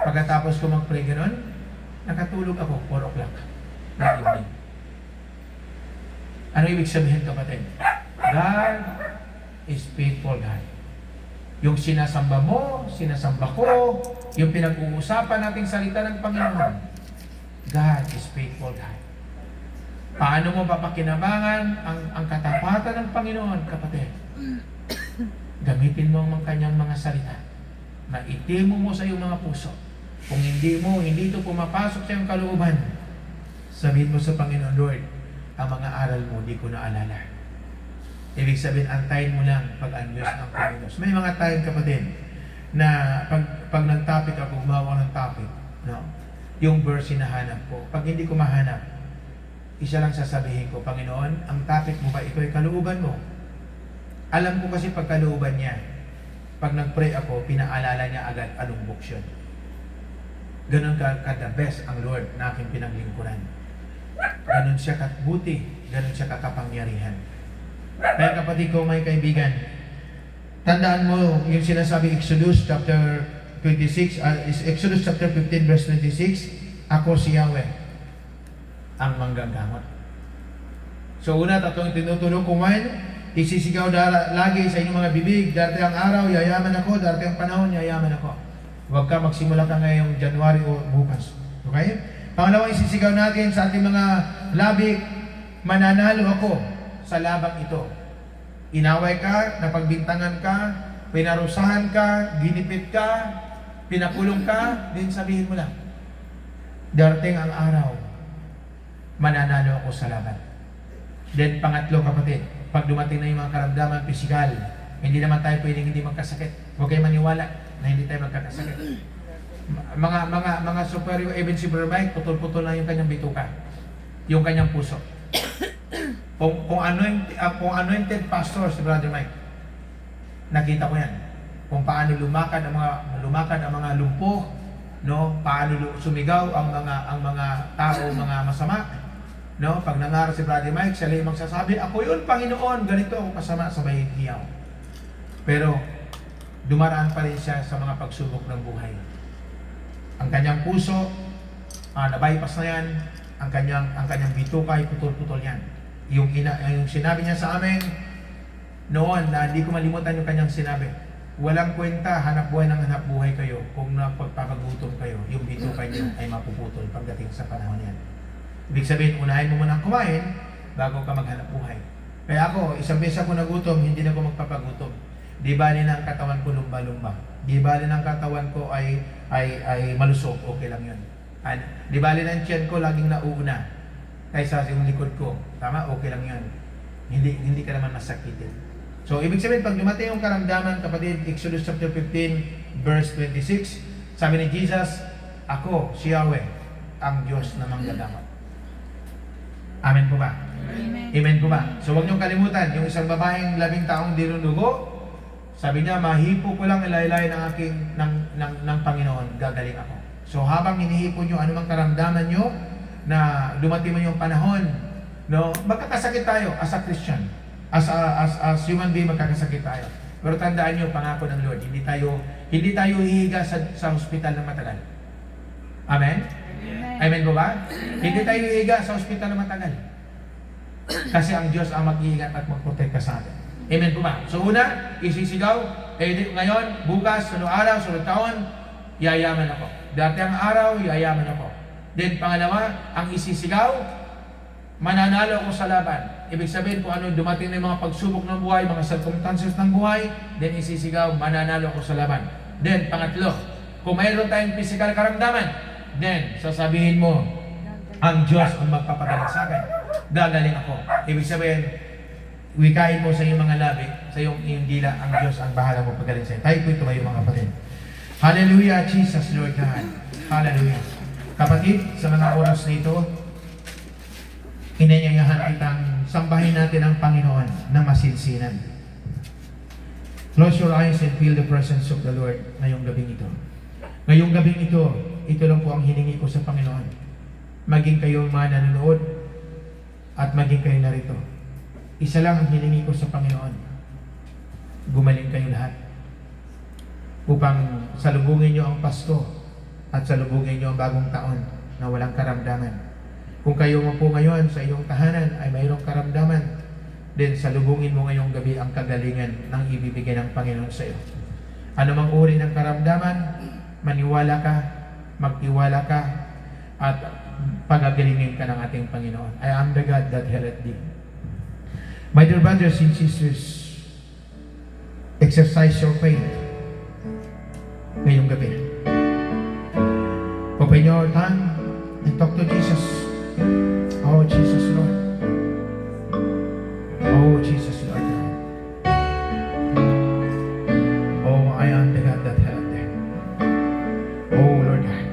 Pagkatapos ko mag-pray gano'n, nakatulog ako 4 o'clock na evening. Ano ibig sabihin, kapatid? God is faithful God. Yung sinasamba mo, sinasamba ko, yung pinag-uusapan nating salita ng Panginoon, God is faithful God. Paano mo papakinabangan ang katapatan ng Panginoon, kapatid? Gamitin mo ang kanyang mga salita na itimo mo sa iyong mga puso. Kung hindi ito pumapasok sa iyong kalooban, sabihin mo sa Panginoon, Lord, ang mga aral mo, di ko naalala. Ibig sabihin, antayin mo lang pag-anyos ng Panginoon. May mga time, kapatid, na pag nag-topic ako, gumawa ng topic, no? Yung verse hinahanap ko. Pag hindi ko mahanap, isa lang sasabihin ko, Panginoon, ang topic mo ba, ito ay kalooban mo? Alam ko kasi pag kalooban niya, pag nag-pray ako, pinaalala niya agad anong book yun. Ganon ka-the best ang Lord na aking pinaglingkuran. Ganon siya katbuti, ganon siya kakapangyarihan. Kaya kapatid ko, may kaibigan, tandaan mo yung sinasabi Exodus chapter 26, Exodus chapter 15 verse 26, ako si Yahweh, ang manggagamot. So una, tatlong tinutulong kumain, isisigaw lagi sa inyong mga bibig, darating ang araw, yayaman ako, darating ang panahon, yayaman ako. Huwag ka magsimula ka ngayong January o bukas. Okay? Pangalawa, isisigaw natin sa ating mga labi, mananalo ako sa labang ito. Inaway ka, napagbintangan ka, pinarusahan ka, ginipit ka, pinakulong ka, din sabihin mo lang, darating ang araw, mananalo ako sa laban. Then pangatlo, kapatid, pag dumating na yung mga karamdaman pisikal, hindi naman tayo pwedeng hindi magkasakit. Huwag kayo maniwala na hindi tayo magkakasakit. Mga superior, even si Brother Mike, putol-putol na yung kanyang bituka, yung kanyang puso. Kung anointed pastor si Brother Mike, nakita ko yan. Kung paano lumakad ang mga lumpo, no? Paano sumigaw ang mga tao, mga masama, no? Pag nangaral si Brother Mike, siya limang sasabi, ako yun, Panginoon, ganito ako kasama sa may hiyaw. Pero dumaraan pa rin siya sa mga pagsubok ng buhay. Ang kanyang puso, nabypass na yan. Ang kanyang bituka ay putol-putol yan. Yung sinabi niya sa amin noon, na hindi ko malimutan yung kanyang sinabi, walang kwenta, hanap buhay kayo kung napagpapagutom kayo, yung bituka niyo ay mapuputol pagdating sa panahon yan. Ibig sabihin, unahin mo munang kumain bago ka maghanap buhay. Kaya ako, isang beses ako nagutom, hindi na ako magpapagutom. Di bali na ang katawan ko lumba-lumba. Di bali na ang katawan ko ay malusog, okay lang yun. Di bali na ang tiyan ko laging nauuna kaysa yung likod ko. Tama, okay lang yun. Hindi ka naman masakitin. So, ibig sabihin, pag dumating yung karamdaman, kapatid, Exodus chapter 15, verse 26, sabi ni Jesus, ako, si Yahweh, ang Diyos na manggagamot. Amen po ba? Amen po ba? So, huwag niyong kalimutan, yung isang babaeng 10 taong dinudugo, sabi niya, mahipo ko lang ilaylay ng Panginoon, gagaling ako. So, habang hinihipon niyo anumang karamdaman niyo, na dumating mo yung panahon, no, magkakasakit tayo as a Christian. As human being, magkakasakit tayo. Pero tandaan niyo, pangako ng Lord, hindi tayo hihiga sa hospital ng matagal. Amen? Amen po ba? Hindi tayo hihiga sa hospital ng matagal. Kasi ang Diyos ang mag-iingat at magprotekta sa atin. Amen po ba? So una, isisigaw, ngayon, bukas, sunod araw, sunod taon, yayaman ako. Dati ang araw, yayaman ako. Then pangalawa, ang isisigaw, mananalo ako sa laban. Ibig sabihin kung ano dumating na yung mga pagsubok ng buhay, mga circumstances ng buhay, then isisigaw, mananalo ako sa laban. Then pangatlo, kung mayroon tayong physical karamdaman, then sasabihin mo, ang Diyos ang magpapagaling sa akin. Gagaling ako. Ibig sabihin, wikain mo sa iyong mga labi, sa iyong dila, ang Diyos ang bahala mo pagaling sa iyo. Tayo po ito kayo mga kapatid. Hallelujah, Jesus, Lord God. Hallelujah. Kapatid, sa mga oras na ito, inanyayahan kitang sambahin natin ang Panginoon na masinsinan. Close your eyes and feel the presence of the Lord ngayong gabing ito. Ngayong gabing ito lang po ang hiningi ko sa Panginoon. Maging kayong mga nanonood at maging kayo narito. Isa lang ang hiningi ko sa Panginoon. Gumaling kayo lahat. Upang salubungin niyo ang Pasko at salubungin niyo ang bagong taon na walang karamdaman. Kung kayo mo po ngayon sa iyong tahanan ay mayroong karamdaman, then salubungin mo ngayong gabi ang kagalingan ng ibibigay ng Panginoon sa iyo. Ano mang uri ng karamdaman, maniwala ka, magtiwala ka, at pagagalingin ka ng ating Panginoon. I am the God that healeth thee. My dear brothers and sisters, exercise your faith ngayong gabi. Open your tongue and talk to Jesus. Oh, Jesus, Lord. Oh, Jesus, Lord. Oh, I am the God that helped them. Oh, Lord God.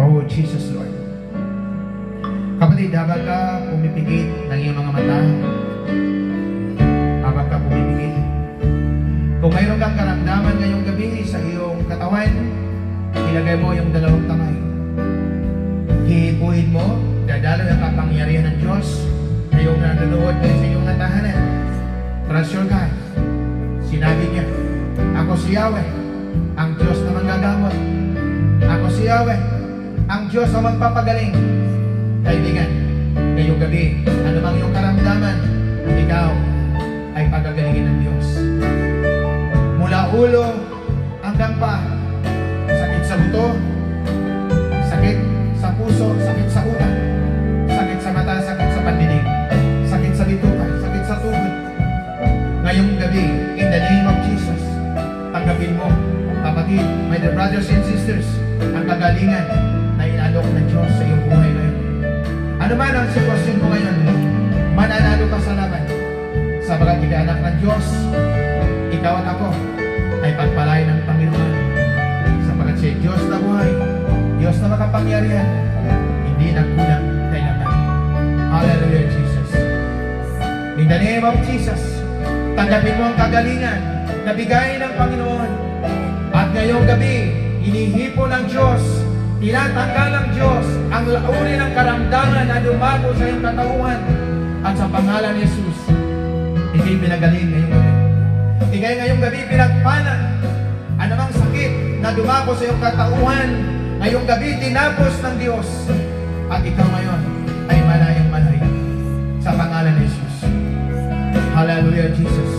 Oh, Jesus, Lord. Kapatid, habang ka pumipigit ng iyong mga mata, habang ka pumipigit, kung mayroon kang karamdaman ngayong gabi sa iyong katawan, ilagay mo yung dalawang kamay. Hihipuin mo, dadalo ang kapangyarihan ng Diyos ngayong nanonood kayo sa iyong natahanan. Trust your God. Sinabi niya, ako si Yahweh, ang Diyos na manggagamot. Ako si Yahweh, ang Diyos na magpapagaling. Kaibigan, ngayong gabi, ano mang iyong karamdaman, ikaw ay pagagalingin ng Diyos. Mula ulo hanggang pa, sakit sa buto, sakit sa puso, sakit sa utak, sakit sa mata, sakit sa pandinig, sakit sa bituka, sakit sa tuhod. Ngayong gabi, in the name of Jesus, tanggapin mo, kapatid, my dear brothers and sisters, ang kagalingan na inalok ng Diyos sa iyong buhay ngayon. Ano man ang sitwasyon mo ngayon, mananalo ka sa laban. Sabagat ikaw anak ng Diyos, ikaw at ako ay pagpalain ng Panginoon. Sabagat siya Diyos na buhay, Diyos na makapangyarihan, hindi nagkulang kailanman. Hallelujah, Jesus. In the name of Jesus, tanggapin mo ang kagalingan na bigay ng Panginoon. At ngayong gabi, inihipo ng Diyos, tinatanggal ng Diyos ang lauri ng karamdaman na dumago sa iyong katauhan. At sa pangalan ni Jesus, ikay pinagaling ngayong gabi. Ikay ngayong gabi pinagpana. Anumang sakit na dumago sa iyong katauhan, ngayong gabi tinapos ng Diyos. At ikaw ngayon ay malayang malay sa pangalan ni Jesus. Hallelujah, Jesus.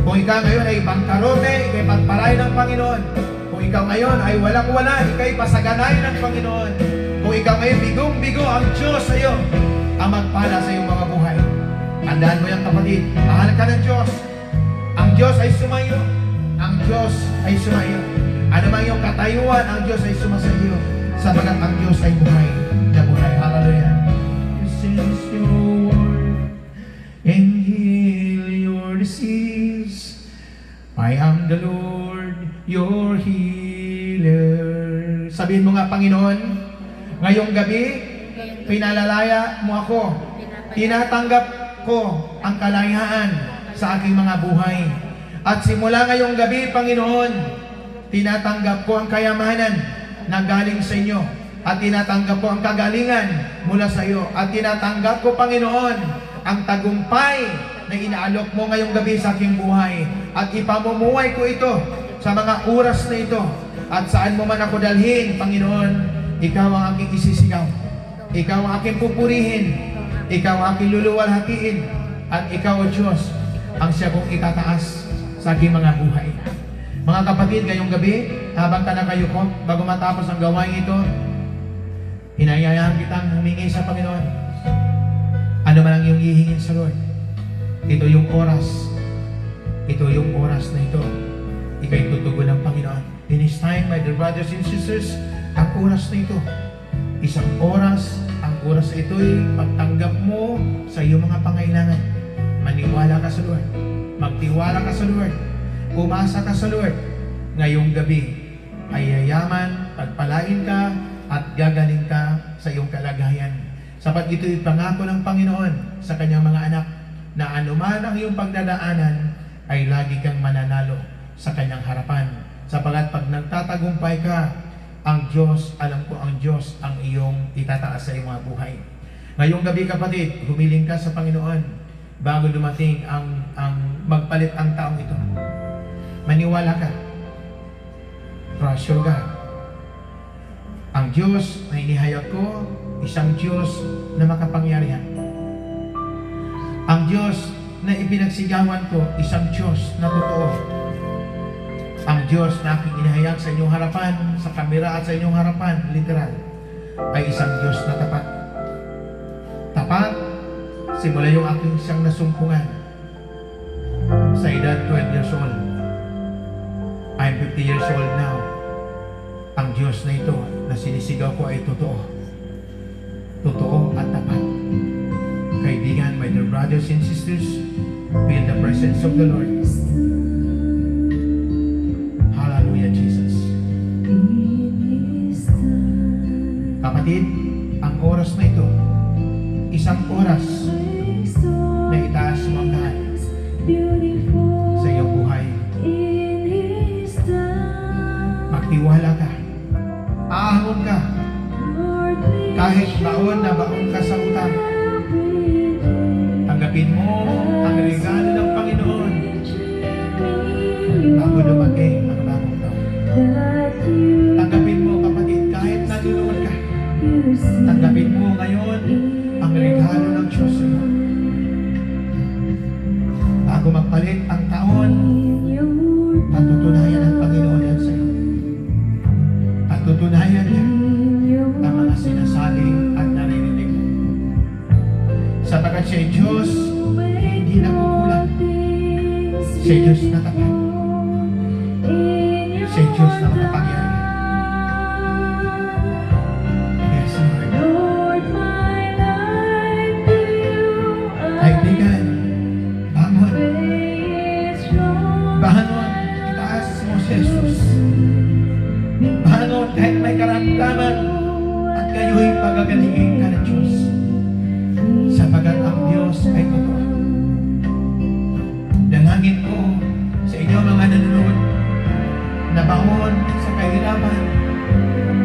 Kung ikaw ngayon ay bangkarote, ikay pagpalay ng Panginoon. Kung ikaw ngayon ay walang-wala, ikay pasaganay ng Panginoon. Kung ikaw ngayon bigong-bigo, ang Diyos sa iyo ang magpala sa iyong mga buhay. Tandaan mo yan, kapatid. Mahal ka ng Diyos. Ang Diyos ay sumayo. Ang Diyos ay sumayo. Ano mang iyong katayuan, ang Diyos ay sumasayo. Sabagat ang Diyos ay buhay na buhay. Hallelujah. Since your word and heal your disease, I am the Lord, your healer. Sabihin mo nga, Panginoon, ngayong gabi, pinalalaya mo ako. Tinatanggap ko ang kalayaan sa aking mga buhay. At simula ngayong gabi, Panginoon, tinatanggap ko ang kayamanan na galing sa inyo. At tinatanggap ko ang kagalingan mula sa iyo. At tinatanggap ko, Panginoon, ang tagumpay na inaalok mo ngayong gabi sa aking buhay. At ipamumuhay ko ito sa mga oras na ito. At saan mo man ako dalhin, Panginoon, ikaw ang aking isisigaw. Ikaw ang aking pupurihin. Ikaw ang aking luluwalhatiin. At ikaw, O Diyos, ang siya kong itataas sa aking mga buhay. Mga kapatid, ngayong gabi, habang ka nakayuko, bago matapos ang gawain ito, inayayahan kitang humingi sa Panginoon. Ano man ang iyong hihingin sa Lord, ito yung oras. Ito yung oras na ito. Ika'y tutugon ng Panginoon. In His time, my dear brothers and sisters, ang oras na ito, isang oras, ang oras na ito'y pagtanggap mo sa iyong mga pangailangan. Maniwala ka sa Lord. Magtiwala ka sa Lord. Umasa ka sa Lord. Ngayong gabi ay yayaman, pagpalain ka, at gagaling ka sa iyong kalagayan. Sapat ito'y pangako ng Panginoon sa kanyang mga anak na anuman ang iyong pagdadaanan ay lagi kang mananalo sa kanyang harapan. Sapagat pag nagtatagumpay ka, ang Diyos, alam ko ang Diyos ang iyong itataas sa iyong mga buhay. Ngayong gabi, kapatid, humiling ka sa Panginoon bago dumating ang magpalit ang taong ito. Maniwala ka. Trust your God. Ang Diyos na inihayag ko, isang Diyos na makapangyarihan. Ang Diyos na ipinagsigawan ko, isang Diyos na totoo. Ang Diyos na aking inihayag sa inyong harapan, sa kamera at sa inyong harapan, literal, ay isang Diyos na tapat. Tapat, simula yung aking siyang nasumpungan sa edad 12 years old. I'm 50 years old now. ang Diyos na ito na sinisigaw ko ay totoo. Totoo at tapat. Kaibigan, my dear brothers and sisters, feel the presence of the Lord. Hallelujah, Jesus. Kapatid, ang oras na ito, isang oras na itaas mo ang lahat sa iyong buhay. Magtiwala ka. Aahon ka. Kahit baon na baon ka sa utang, tanggapin mo ang regalo ng Panginoon bago dumating ang bagong taon. Tanggapin mo, kapatid, kahit nadunoon ka. Tanggapin mo ngayon ang regalo ng Diyos sa iyo. Bago magpalit ang taon, patutunayan ang Panginoon yan sa iyo. Patutunayan niya ang mga sinasabi at naririnig mo. Sapagkat siya ay Diyos, hindi nakukulang. Siya ay Diyos na tapat. Siya ay Diyos na makapangyarihan. Yes, Lord. Kaibigan, bangon. Bangon, itaas mo si Jesus. Bangon kahit may karamdaman at kayo'y pagagalingin ka ng Diyos. Sapagat ang Diyos ay totoo. Dalangin ko sa inyo mga nanonood na bangon sa kahirapan,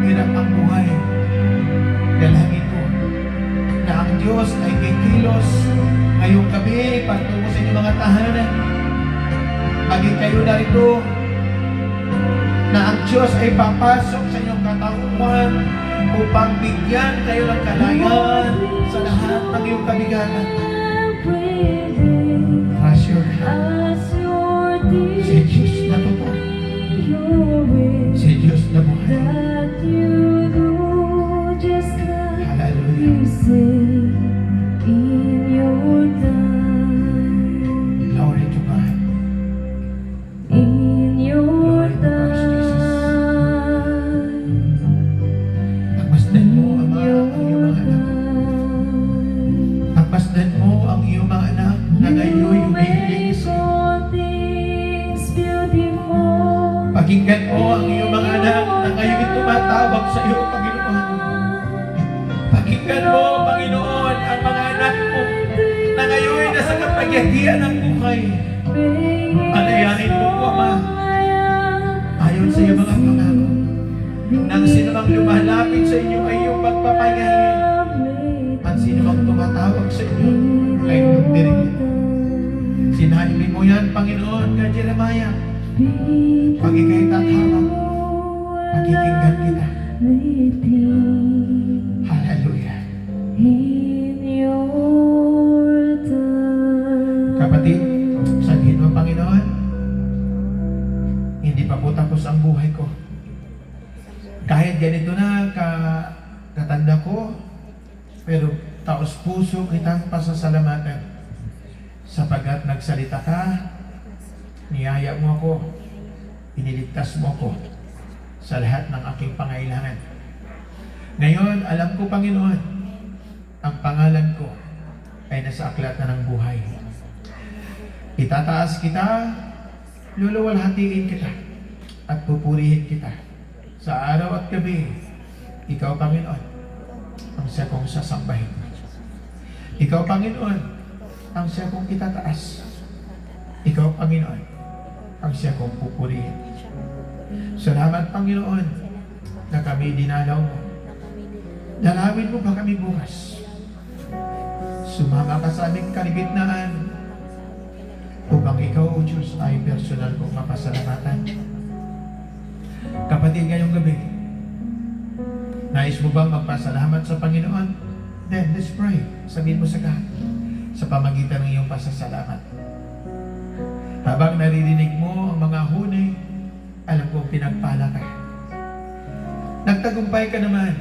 hirap ang buhay. Dalangin ko na ang Diyos ay kikilos ngayong gabi patungo sa inyong mga tahanan. Maging kayo narito na ang Diyos ay papasok sa inyong katauhan upang bigyan kayo ng kalayan sa lahat ng iyong kabigatan. Trust your heart. Si Diyos na totoo. Si Diyos na buhay. Hallelujah. Glory to God. Glory to Christ Jesus. Pagmasdan mo ang iyong mga anak. Pagmasdan mo ang iyong mga anak na ngayon humihiling sa iyo. Pakinggan mo ang iyong mga anak na ngayon tumatawag sa iyo, Panginoon. Pakinggan mo, Panginoon, ang mga anak mo na ngayon nasa kapagyarihan ng buhay. Alayanin mo po, Ama, ayon sa iyong mga pangako. Nang sino mang lumalapit sa inyo ay iyong pagpapayahin. At sino mang tumatawag sa inyo ay iyong dirigin. Sinabi mo yan, Panginoon, kay Jeremiah. Pag ika'y tatawag, pakikinggan kita. Hallelujah. Kapatid, sabihin mo, Panginoon, hindi pa po tapos ang buhay ko. Kahit ganito na katanda ko, pero taos puso kitang pasasalamatan. Sapagat nagsalita ka, niyaya mo ako, iniligtas mo ako sa lahat ng aking pangailangan. Ngayon, alam ko, Panginoon, ang pangalan ko ay nasa aklat na ng buhay. Itataas kita, luluwalhatiin kita, at pupurihin kita. Sa araw at gabi, ikaw, Panginoon, ang siya kong sasambahin. Ikaw, Panginoon, ang siya kong itataas. Ikaw, Panginoon, ang siya kong pupurihin. Salamat, Panginoon, na kami dinalaw mo. Dalawin mo ba kami bukas? Sumama ka sa aming kalibitnaan upang ikaw, O Diyos, ay personal kong mapasalamatan. Kapatid, ngayong gabi, nais mo bang magpasalamat sa Panginoon? Then, let's pray. Sabihin mo sa God, sa pamagitan ng iyong pasasalamat. Habang naririnig mo ang mga huni, alam kong pinagpala ka. Nagtagumpay ka naman.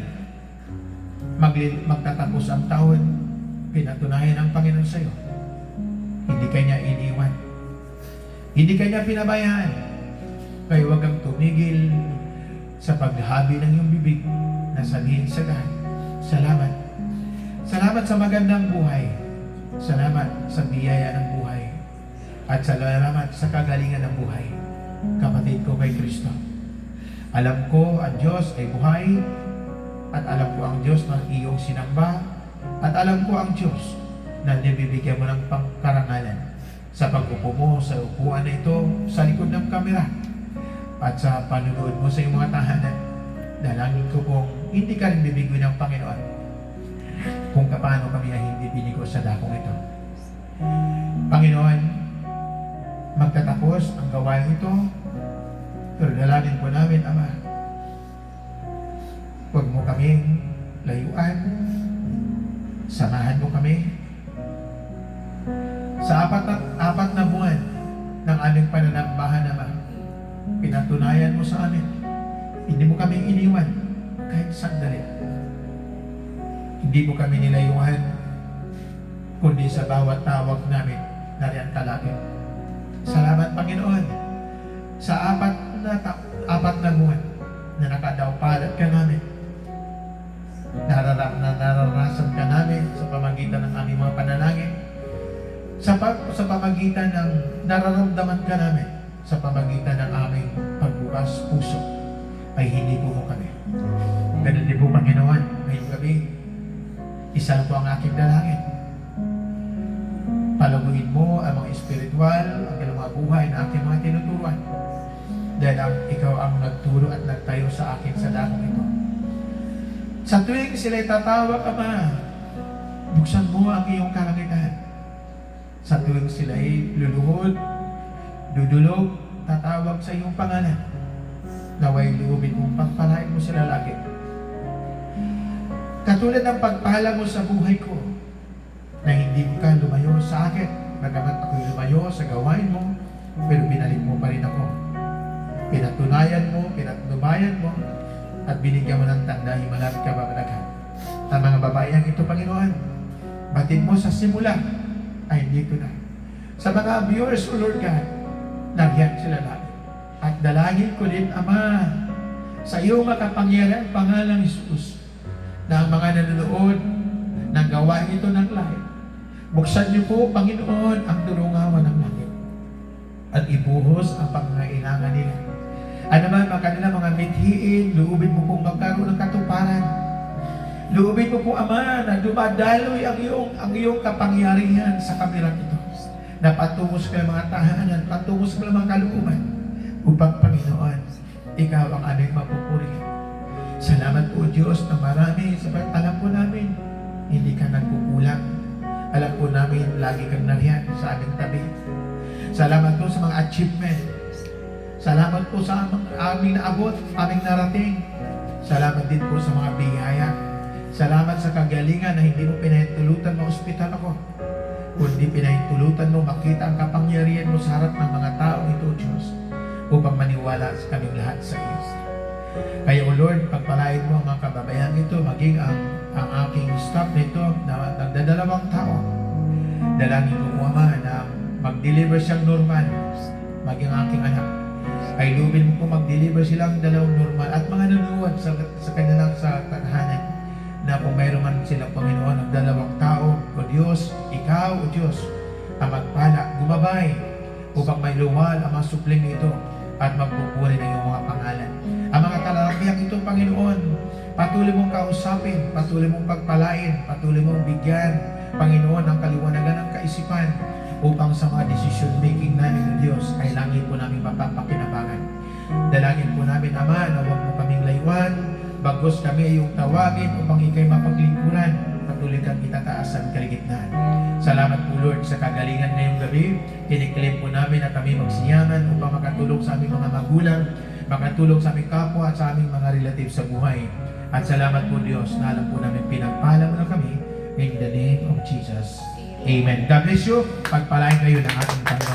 Magtatapos ang taon, pinatunayan ang Panginoon sa iyo. Hindi ka niya iniwan. Hindi ka niya pinabayaan. Kaya huwag kang tumigil sa paghabi ng iyong bibig na sabihin sa God, salamat. Salamat sa magandang buhay. Salamat sa biyaya ng buhay. At salamat sa kagalingan ng buhay. Kapatid ko kay Kristo. Alam ko ang Diyos ay buhay at alam ko ang Diyos ng iyong sinamba at alam ko ang Diyos na nabibigyan mo ng pangkarangalan sa pag-upo mo sa upuan na ito sa likod ng kamera at sa panunood mo sa iyong mga tahanan. Dalangin ko kung hindi ka rin bibigyan ng Panginoon kung paano kami ay hindi binigo sa dakong ito. Panginoon, magtatapos ang gawain ito, pero dalangin po namin, Ama, huwag mo kaming layuan, samahan mo kami sa apat na buwan ng aming pananambahan, Ama. Pinatunayan mo sa amin, hindi mo kami iniwan kahit sandali. Hindi mo kami nilayuan, kundi sa bawat tawag namin, nariyan ka lagi. Salamat, Panginoon, sa apat na buwan na nakadawpalat ka namin. Nararanasan ka namin sa pamagitan ng aming mga panalangin, sa pamagitan ng nararamdaman ka namin, sa pamagitan ng aming pagbukas puso, ay hindi po mo kami. Ganun din po, Panginoon, ngayong gabi, isa po ang aking dalangin. Palaguin mo ang mga espiritual, ang ilang mga buhay na aking mga tinuturuan. Dahil ikaw ang nagturo at nagtayo sa akin sa dakong ito. Sa tuwing sila'y tatawag, Ama, buksan mo ang iyong kalangitan. Sa tuwing sila'y luluhod, dudulog, tatawag sa iyong pangalan. Naway luubin mong pagpalain mo sila lagi. Katulad ng pagpala mo sa buhay ko, na hindi mo ka lumayo sa akin, bagamat ako'y lumayo sa gawain mo, pero binalik mo pa rin ako. Pinatunayan mo, pinatnubayan mo, at binigyan mo ng tanda, himalat ka babalagan. Ang mga babayang ito, Panginoon, batid mo sa simula, ay dito na. Sa mga viewers, O Lord God, nagyan sila lagi. At dalangin ko din, Ama, sa iyong makapangyarihan pangalang Jesus, na ang mga nanonood ng gawain ito ng live, buksan niyo po, Panginoon, ang durungawan ng langit at ibuhos ang pangangailangan nila. Ano man ang kanilang mga mithiin, luubin mo pong magkaroon ng katuparan. Luubin mo po, Ama, na dumadaloy ang iyong kapangyarihan sa kamerang ito. Na patungos ka ng mga tahanan, patungos ka ng mga kalooban, upang, Panginoon, ikaw ang aming mapupurihan. Salamat po, Diyos, na marami, sabat alam po namin, hindi ka nagkukulang. Alam po namin, lagi kang nariyan sa aming tabi. Salamat po sa mga achievement. Salamat po sa aming naabot, aming narating. Salamat din po sa mga biyaya. Salamat sa kagalingan na hindi mo pinahintulutan na ospital ako, kundi pinahintulutan mo makita ang kapangyarihan mo sa harap ng mga taong ito, Diyos, upang maniwala sa kaming lahat sa iyo. Kaya, O Lord, pagpalain mo ang mga kababayan ito, maging ang aking staff nito na nagdadalawang tao. Dalangin ko po, Ama, na mag-deliver siyang normal, maging aking anak. Ay lubin mo po mag-deliver silang dalawang normal at mga nanonood sa kanilang sa tadhanan, na kung mayroon man silang, Panginoon, ng dalawang tao, O Diyos, ikaw, O Diyos, ang magpala, gumabay, upang may luwal ang mga supling ito at magpupuri ng iyong mga pangalan. Ang mga kalalakihang ito, Panginoon, patuloy mong kausapin, patuloy mong pagpalain, patuloy mong bigyan, Panginoon, ang kaliwanagan ng kaisipan, upang sa mga decision making namin, O Diyos, ay langit po namin mapapakinabangan. Dalangin po namin, Ama, na huwag mo kaming layuan, bagos kami ay iyong tawagin upang ikay mapaglingkuran, patuloy kang itataas ang kaligitnaan. Salamat po, Lord, sa kagalingan ngayong gabi. Tiniklaim po namin na kami magsiyaman upang makatulong sa aming mga magulang, makatulong sa aming kapwa at sa aming mga relative sa buhay. At salamat po, Diyos, na alam po namin pinagpala mo na kami in the name of Jesus. Amen. God bless you. Pagpalain kayo ng ating Panginoon.